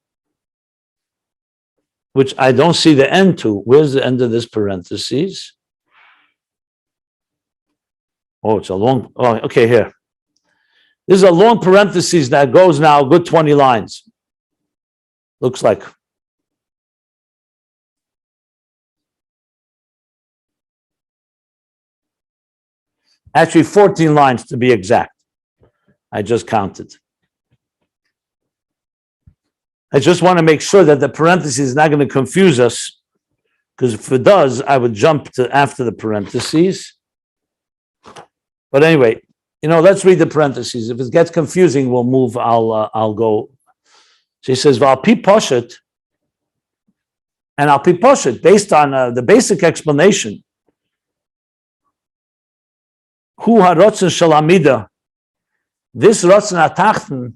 which I don't see the end to. Where's the end of this parenthesis? Oh, it's a long. Oh, okay, here. This is a long parenthesis that goes now a good 20 lines. Looks like. Actually, 14 lines to be exact. I just counted. I just want to make sure that the parenthesis is not going to confuse us, because if it does, I would jump to after the parentheses. But anyway, let's read the parentheses. If it gets confusing, we'll move. I'll go. She says, "Val pi poshet," and al pi poshet, based on the basic explanation. Hu harotzen shel amida. This rotzen atachten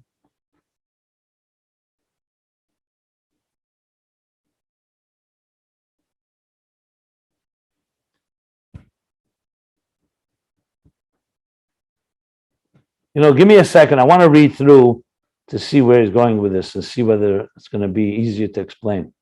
give me a second. I want to read through to see where he's going with this and see whether it's going to be easier to explain.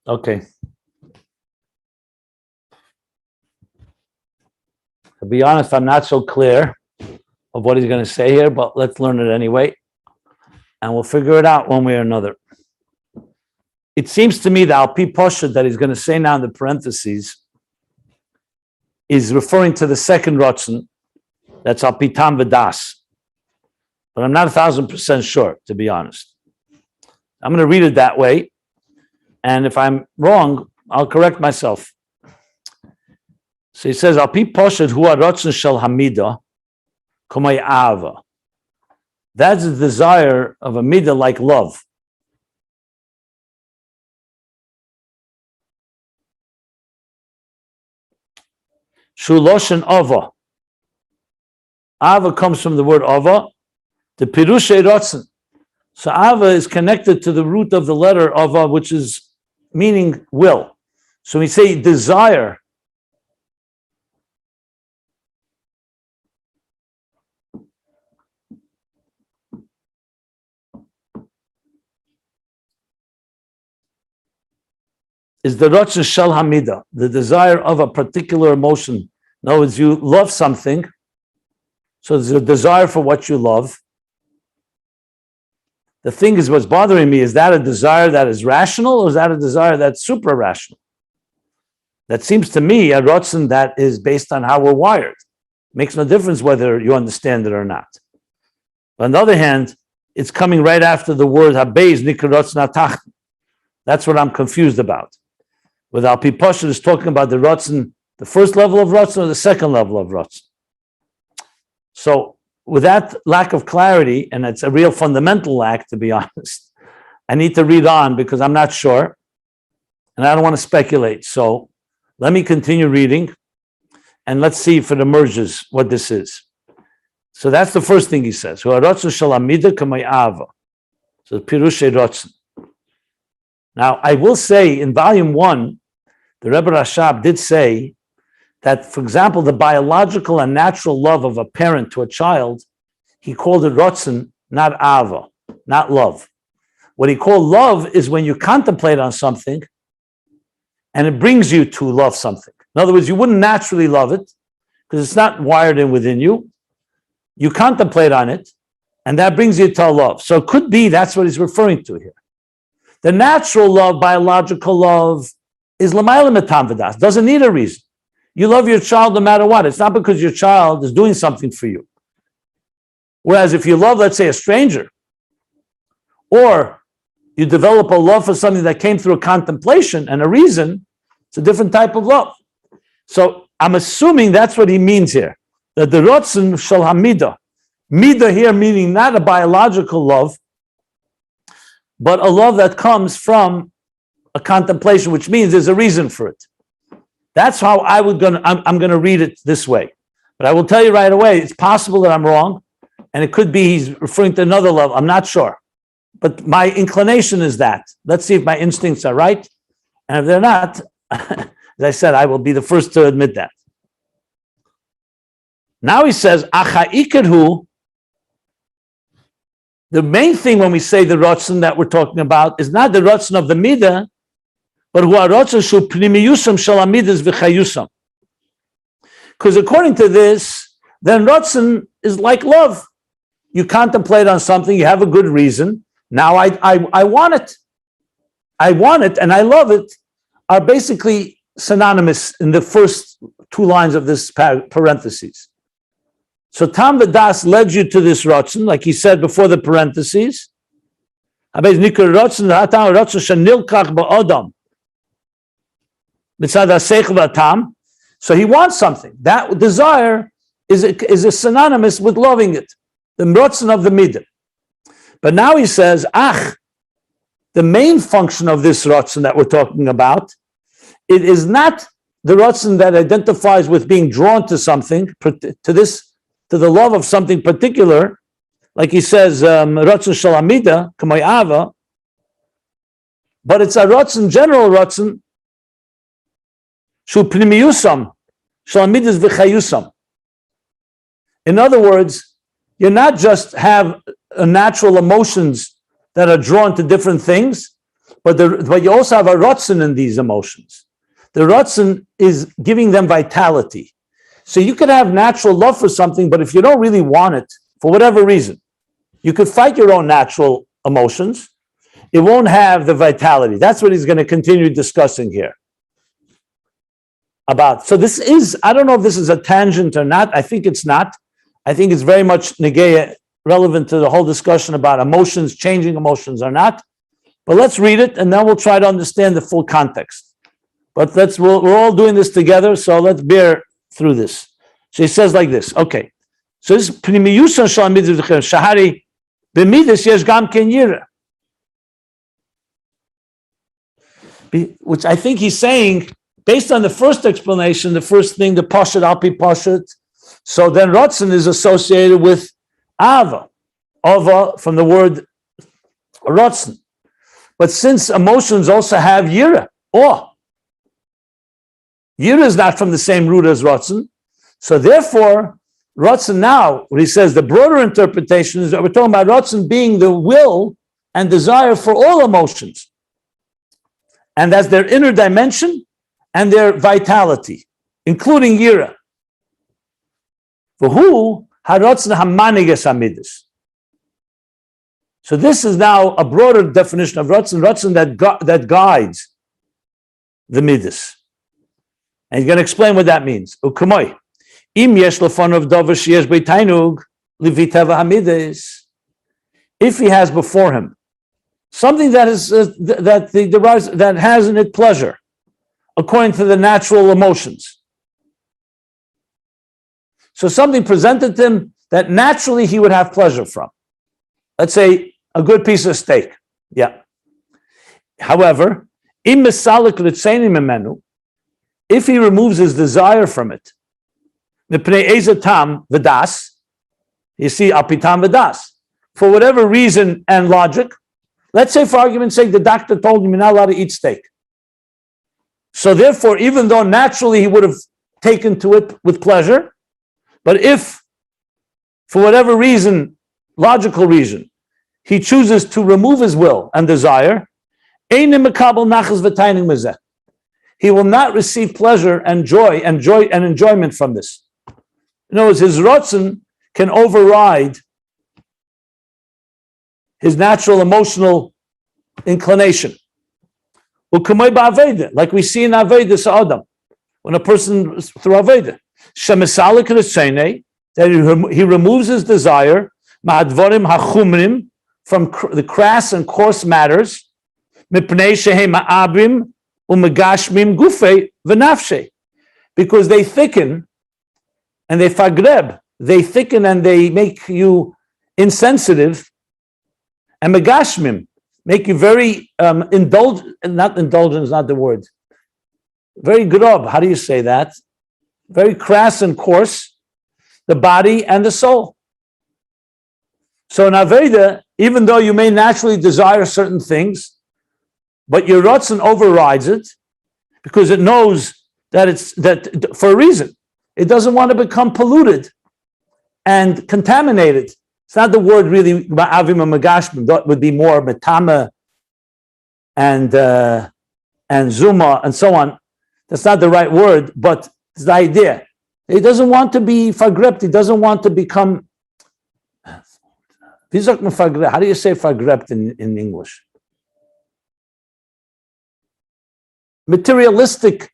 Okay. To be honest, I'm not so clear of what he's going to say here, but let's learn it anyway. And we'll figure it out one way or another. It seems to me that al pi poshet that he's going to say now in the parentheses is referring to the second rotzen, that's al pi tam v'das. But I'm not 1,000% sure, to be honest. I'm going to read it that way. And if I'm wrong, I'll correct myself. So he says, al pi poshet hu harotzen shel hamida komay ava. That's the desire of a midah like love. Shuloshen ava. Ava comes from the word ava, the pirushe rotzen. So ava is connected to the root of the letter ava, which is meaning will. So we say desire. Is the rotzen shel hamida, the desire of a particular emotion. In other words, you love something, so there's a desire for what you love. The thing is, what's bothering me, is that a desire that is rational, or is that a desire that's supra-rational? That seems to me a rotzen that is based on how we're wired. Makes no difference whether you understand it or not. But on the other hand, it's coming right after the word Beis nikra rotzen atach. That's what I'm confused about. Whether al pi poshet is talking about the rotzen, the first level of rotzen, or the second level of rotzen. So with that lack of clarity, and it's a real fundamental lack, to be honest, I need to read on because I'm not sure, and I don't want to speculate. So let me continue reading, and let's see if it emerges what this is. So that's the first thing he says. So pirushe rotzen. Now, I will say in volume 1, the Rebbe Rashab did say that, for example, the biological and natural love of a parent to a child he called it rotzen, not ava, not love. What he called love is when you contemplate on something and it brings you to love something. In other words, you wouldn't naturally love it because it's not wired in within you. You contemplate on it and that brings you to love. So it could be that's what he's referring to here. The natural love, biological love, is l'mayla metam v'das, doesn't need a reason. You love your child no matter what. It's not because your child is doing something for you. Whereas if you love, let's say, a stranger, or you develop a love for something that came through a contemplation and a reason, it's a different type of love. So I'm assuming that's what he means here, that the rotzen shel hamida, mida here meaning not a biological love, but a love that comes from a contemplation, which means there's a reason for it. That's how I'm going to read it this way. But I will tell you right away, it's possible that I'm wrong, and it could be he's referring to another love. I'm not sure. But my inclination is that. Let's see if my instincts are right. And if they're not, as I said, I will be the first to admit that. Now he says, Acha the main thing when we say the rotzen that we're talking about is not the rotzen of the midah, but who are rotzen shu pnimiyusam shel amidas v'chayusam. Because according to this, then rotzen is like love. You contemplate on something, you have a good reason. Now I want it. I want it and I love it are basically synonymous in the first two lines of this parentheses. So Tam V'das led you to this rotzen, like he said before the parentheses. So he wants something. That desire is a synonymous with loving it, the rotzen of the midah. But now he says, the main function of this rotzen that we're talking about, it is not the rotzen that identifies with being drawn to something, to the love of something particular, like he says, rotzen shel hamida, k'may ava, but it's a rotzen, general rotzen, shu pnimiyusam, shel hamidas v'chayusam. In other words, you not just have natural emotions that are drawn to different things, but you also have a rotzen in these emotions. The rotzen is giving them vitality. So you could have natural love for something, but if you don't really want it, for whatever reason, you could fight your own natural emotions. It won't have the vitality. That's what he's going to continue discussing here. So this is, I don't know if this is a tangent or not. I think it's not. I think it's very much negeya, relevant to the whole discussion about emotions, changing emotions or not. But let's read it and then we'll try to understand the full context. But we're all doing this together, so let's bear through this. So he says like this, okay. So this pnimiyusan shalamidas shahari b'midas yesh gam ken yira. Which I think he's saying, based on the first explanation, the first thing, the pashat alpi pashat, so then rotzen is associated with ava from the word rotzen. But since emotions also have yira, yira is not from the same root as rotzen, so therefore, rotzen now, what he says, the broader interpretation is that we're talking about rotzen being the will and desire for all emotions. And that's their inner dimension and their vitality, including yira. For who? Harotzen hamaniges hamidus. So this is now a broader definition of rotzen that guides the midas. And he's going to explain what that means. Ukamoi. Im yesh lefonav davar sheyesh beitainug liviteva hamidas. If he has before him something that is that has in it pleasure, according to the natural emotions. So something presented to him that naturally he would have pleasure from. Let's say a good piece of steak. Yeah. However, im misalik l'tzeinim memenu, if he removes his desire from it, mipnei ezatam v'das, you see, apitam v'das, for whatever reason and logic, let's say for argument's sake, the doctor told him you're not allowed to eat steak. So therefore, even though naturally he would have taken to it with pleasure, but if for whatever reason, logical reason, he chooses to remove his will and desire, he will not receive pleasure and joy and enjoyment from this. In other words, his rotzen can override his natural emotional inclination. Like we see in Aveda Sa'adam, when a person through Aveda, that he removes his desire from the crass and coarse matters, because they thicken and they fagreb, they thicken and they make you insensitive, and megashmim, make you very not indulgent is not the word, very grob, how do you say that? Very crass and coarse, the body and the soul. So in Aveda, even though you may naturally desire certain things, but your rotzen overrides it because it knows that it's that for a reason. It doesn't want to become polluted and contaminated. It's not the word really ma'avim and megashmim. That would be more metama and zuma and so on. That's not the right word, but it's the idea. He doesn't want to be fagrept. He doesn't want to become. How do you say fagrept in English? Materialistic,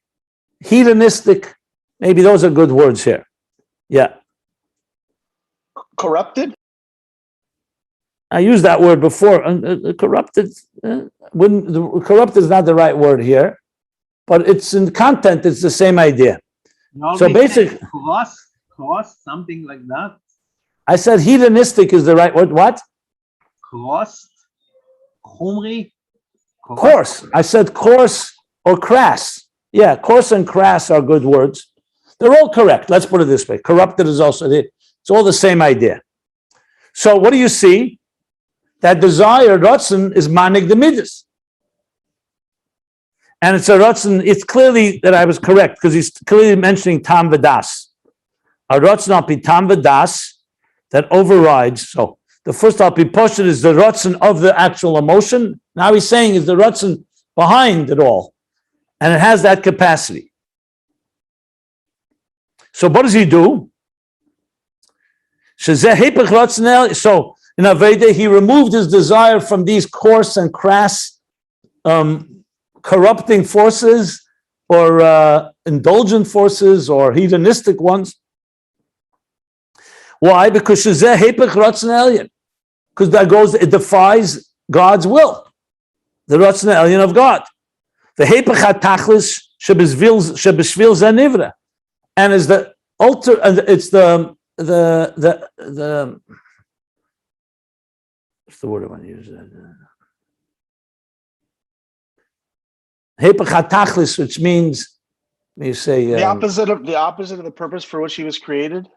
hedonistic. Maybe those are good words here. Yeah. Corrupted? I used that word before. Corrupted. Corrupted is not the right word here, but it's in content. It's the same idea. So basically, cross, something like that. I said hedonistic is the right word. What? Crossed, chumri. Coarse. I said coarse or crass. Yeah, coarse and crass are good words. They're all correct. Let's put it this way. Corrupted is also, it's all the same idea. So what do you see? That desire, Ratzon, is manig the midas. And it's a Ratzon, it's clearly that I was correct, because he's clearly mentioning Tam Vadas. A Ratzon Alpi Tam Vadas that overrides. So the first Alpi Poshet is the Ratzon of the actual emotion. Now he's saying is the Ratzon behind it all. And it has that capacity. So what does he do? So in Aveda, he removed his desire from these coarse and crass, corrupting forces, or indulgent forces, or hedonistic ones. Why? Because because that goes, it defies God's will, the Ratzon Elyon of God. The Hepech HaTachlis Shebeshvil Zanivra, and is the alter, it's the what's the word I want to use? Hepech HaTachlis, which means you say the opposite of the purpose for which he was created.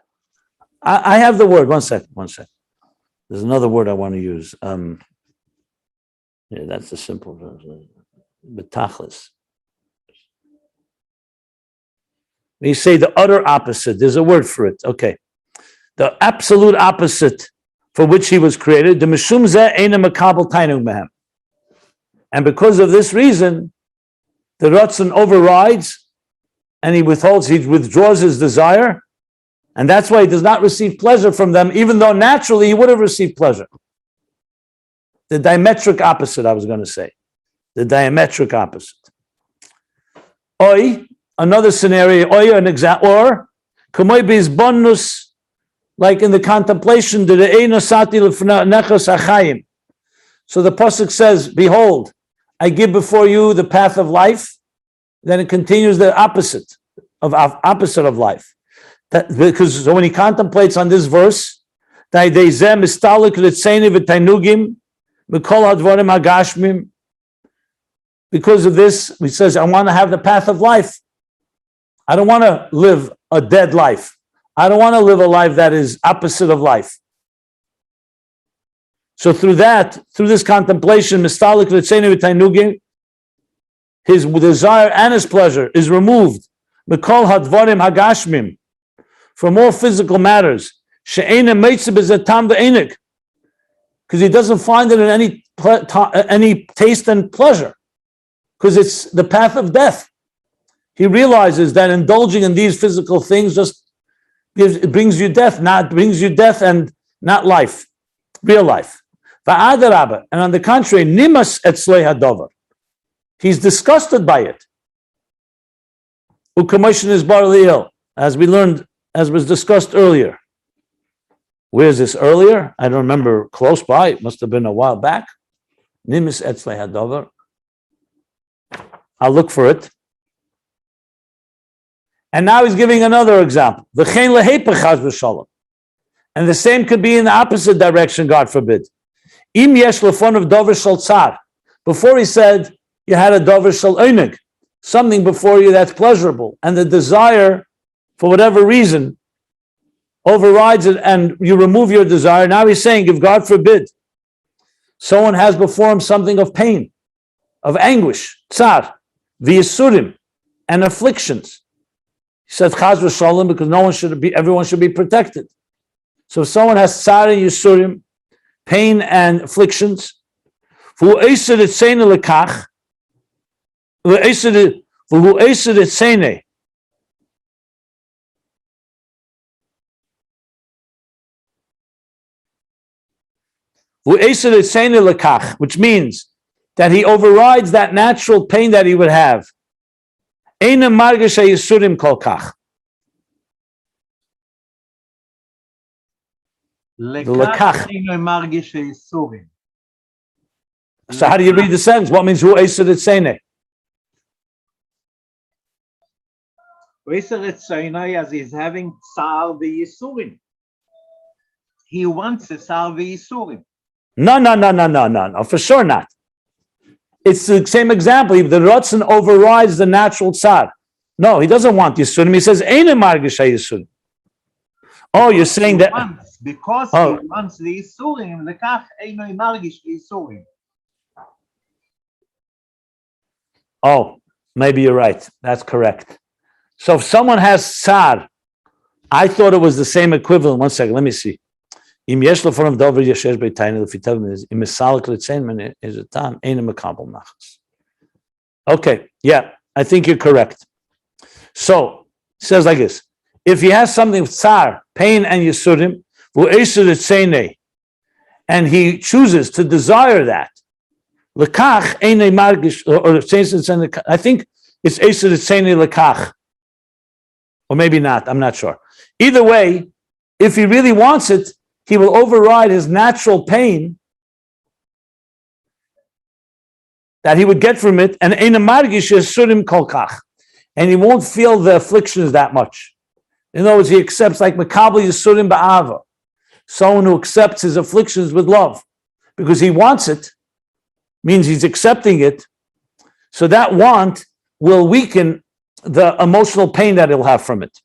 I have the word. One second. There's another word I want to use. Yeah, that's the simple version. Betachlis. When you say the utter opposite, there's a word for it. Okay. The absolute opposite for which he was created, the mishum zeh eina makabel tainug mehem. And because of this reason, the Ratzon overrides and he withdraws his desire, and that's why he does not receive pleasure from them, even though naturally he would have received pleasure. The diametric opposite, I was going to say. The diametric opposite. Oi, another scenario, an example, or kamoy bizbonnus, like in the contemplation, so the pasuk says, behold, I give before you the path of life. Then it continues the opposite of life. Because so when he contemplates on this verse, because of this, he says, I want to have the path of life. I don't want to live a dead life. I don't want to live a life that is opposite of life. So through this contemplation, his desire and his pleasure is removed. From all physical matters. because he doesn't find it in any taste and pleasure, because it's the path of death. He realizes that indulging in these physical things brings you death, and not life, real life. And on the contrary, nimas etzlei hadover, he's disgusted by it. U'kamoshon is bar liel, as we learned, as was discussed earlier. Where's this earlier? I don't remember. Close by. It must have been a while back. Nimis etzlei hadover. I'll look for it. And now he's giving another example. V'chein lehepech chas v'shalom. And the same could be in the opposite direction, God forbid. Im yesh lefonav dover shel tzar. Before he said you had a dover shel einig, something before you that's pleasurable, and the desire, for whatever reason, overrides it, and you remove your desire. Now he's saying, if God forbid, someone has before him something of pain, of anguish, tzar, v'yisurim, and afflictions. He said chaz v'shalom because everyone should be protected. So if someone has tzar and yisurim, pain and afflictions, v'hu eised etzene lekach, v'hu eised etzene, which means that he overrides that natural pain that he would have. So how do you read the sentence? What means who esed etzene? As he's having tsar v'yisurim. He wants a tsar v'yisurim. No, for sure not. It's the same example. The Ratzon overrides the natural tzar. No, he doesn't want Yisurim. He says, Eine margish Yisurim. Oh, you're saying that. Because he wants the Yisurim, lekach Eine margish Yisurim. Oh, maybe you're right. That's correct. So if someone has tzar, I thought it was the same equivalent. One second, let me see. Okay, yeah, I think you're correct. So, it says like this. If he has something with tsar, pain and yisurim, and he chooses to desire that, I think it's lekach, or maybe not, I'm not sure. Either way, if he really wants it, he will override his natural pain that he would get from it, and he won't feel the afflictions that much. In other words, he accepts like Makabel Yisurim Ba'ava, someone who accepts his afflictions with love, because he wants it, means he's accepting it, so that want will weaken the emotional pain that he'll have from it.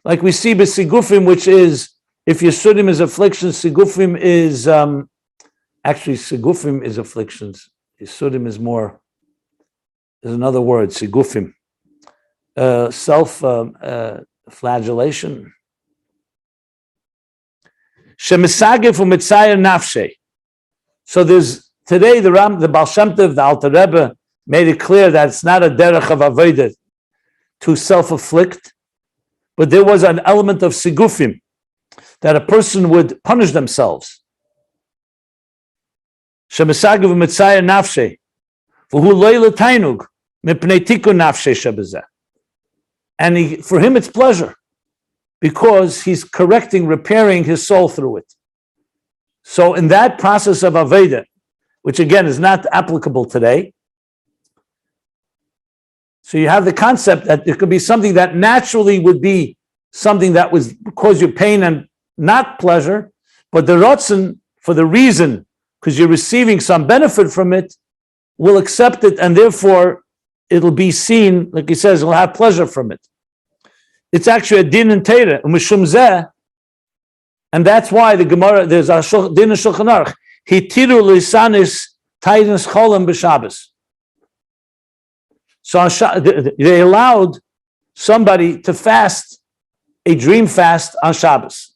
Like we see Sigufim, which is, if Yisurim is affliction, Sigufim is, actually Sigufim is afflictions. Yisurim is more, there's another word, Sigufim. Self-flagellation. Shemisagif u'mitzayer nafshe. So there's, today the Baal Shem Tov, the Alter Rebbe, made it clear that it's not a derech of avodah to self-afflict, but there was an element of sigufim, that a person would punish themselves. And for him it's pleasure, because he's correcting, repairing his soul through it. So in that process of Aveda, which again is not applicable today, so you have the concept that it could be something that naturally would be something that would cause you pain and not pleasure, but the Ratzon, for the reason, because you're receiving some benefit from it, will accept it, and therefore it'll be seen, like he says, it'll have pleasure from it. It's actually a din and teira, and that's why the Gemara, there's a din and Shulchan Aruch, hitiru lisanis taidens cholam b'Shabbos. So they allowed somebody to fast a dream fast on Shabbos.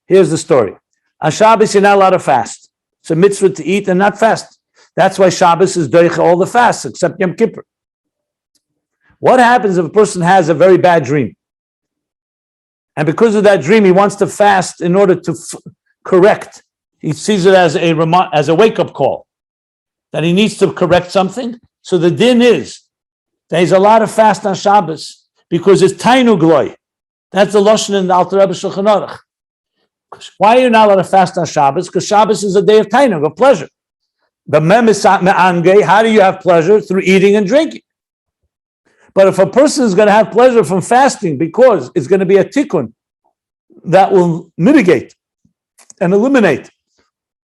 Here's the story. On Shabbos, you're not allowed to fast. It's a mitzvah to eat and not fast. That's why Shabbos is doicha all the fasts except Yom Kippur. What happens if a person has a very bad dream? And because of that dream, he wants to fast in order to correct. He sees it as a wake-up call, that he needs to correct something. So the din is that he's allowed to fast on Shabbos because it's tainug loy. That's the lashon in the Alter Rebbe Shulchan Aruch. Why are you not allowed to fast on Shabbos? Because Shabbos is a day of tainug, of pleasure. But how do you have pleasure? Through eating and drinking. But if a person is going to have pleasure from fasting because it's going to be a tikkun that will mitigate and eliminate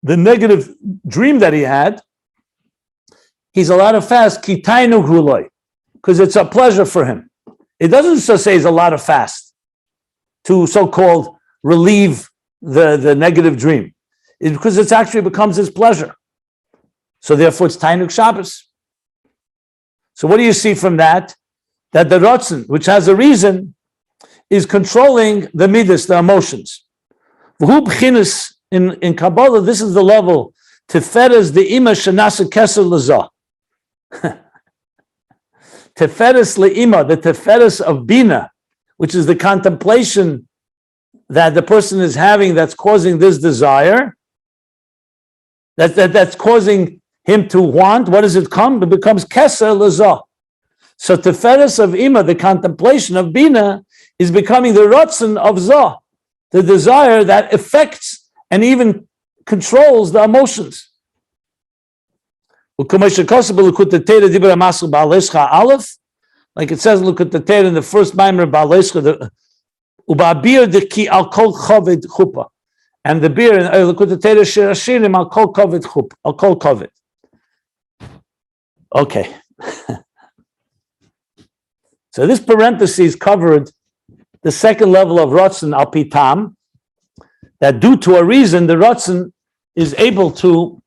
the negative dream that he had, he's allowed to fast because it's a pleasure for him. It doesn't just say he's allowed to fast to so-called relieve the negative dream. It's because it actually becomes his pleasure. So therefore it's Tainuk Shabbos. So what do you see from that? That the Ratzon, which has a reason, is controlling the midas, the emotions. In Kabbalah, this is the level. Teferes the Imma shenasa keser l'zah. Teferes le'imma, the teferes of bina, which is the contemplation that the person is having that's causing this desire, that's causing him to want. What does it come? It becomes keser l'zah. So teferes of Imma, the contemplation of bina, is becoming the ratzon of zah, the desire that affects and even controls the emotions. Like it says, look at the Torah in the first Maimer Ba'aleischa, and the beer in look at the Torah Shirashirim al kol kovid chup, al kol kovid. Okay. So this parenthesis covered the second level of Ratzon al pitam, that due to a reason, the Ratzon is able to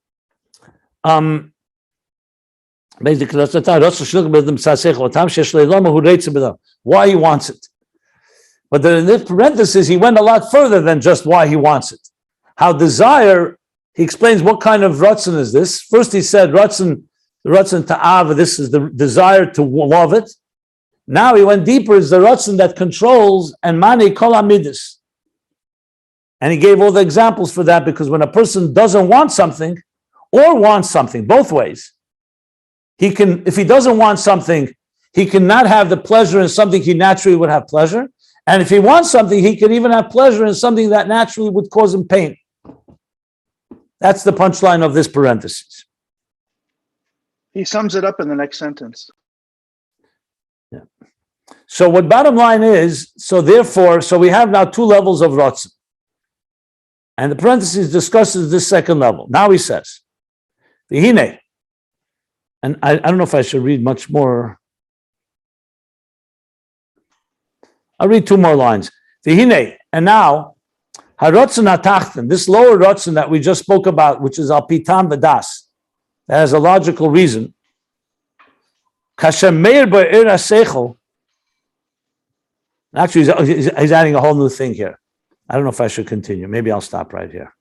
basically why he wants it. But then in this parenthesis, he went a lot further than just why he wants it. How desire, he explains what kind of Ratzon is this. First he said Ratzon, the Ratzon ta'ava, this is the desire to love it. Now he went deeper, is the Ratzon that controls and mani kol amidus. And he gave all the examples for that, because when a person doesn't want something or wants something, both ways, he can, if he doesn't want something, he cannot have the pleasure in something he naturally would have pleasure. And if he wants something, he can even have pleasure in something that naturally would cause him pain. That's the punchline of this parenthesis. He sums it up in the next sentence. Yeah. So what bottom line is, so therefore, so we have now two levels of Ratzon. And the parenthesis discusses this second level. Now he says, V'hine, and I don't know if I should read much more. I'll read two more lines. V'hine, and now, harotzon hatachten, this lower rotzon that we just spoke about, which is al pitam v'das, that has a logical reason. Kasher meir ba'ir ha'seichel. Actually, he's adding a whole new thing here. I don't know if I should continue. Maybe I'll stop right here.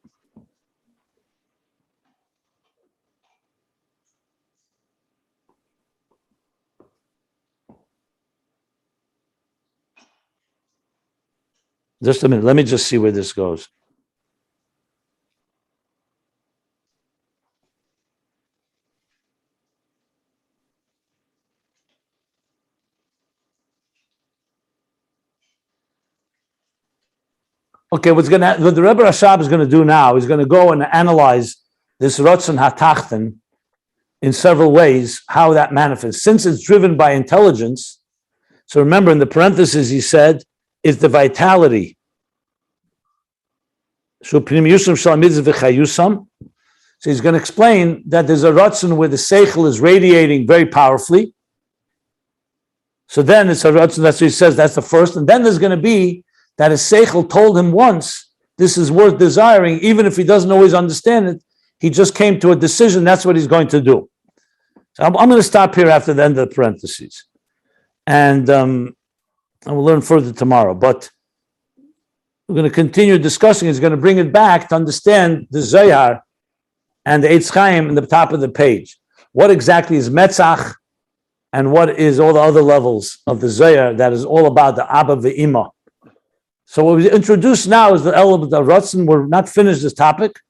Just a minute. Let me just see where this goes. Okay, what the Rebbe Rashab is going to do now is going to go and analyze this Ratzon HaTachten in several ways, how that manifests. Since it's driven by intelligence, so remember in the parentheses he said, is the vitality. So he's going to explain that there's a Ratzon where the Seichel is radiating very powerfully. So then it's a Ratzon, that's what he says, that's the first. And then there's going to be that his Seichel told him once, this is worth desiring, even if he doesn't always understand it, he just came to a decision, that's what he's going to do. So I'm going to stop here after the end of the parentheses. And we'll learn further tomorrow. But we're going to continue discussing. It's going to bring it back to understand the Zohar and the Eitz Chaim in the top of the page. What exactly is Metzach, and what is all the other levels of the Zohar that is all about the Abba the Imma. So what we introduce now is the element of Ratzon. We're not finished this topic,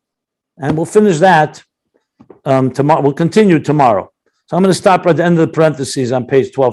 and we'll finish that tomorrow. We'll continue tomorrow. So I'm going to stop at the end of the parentheses on page 12.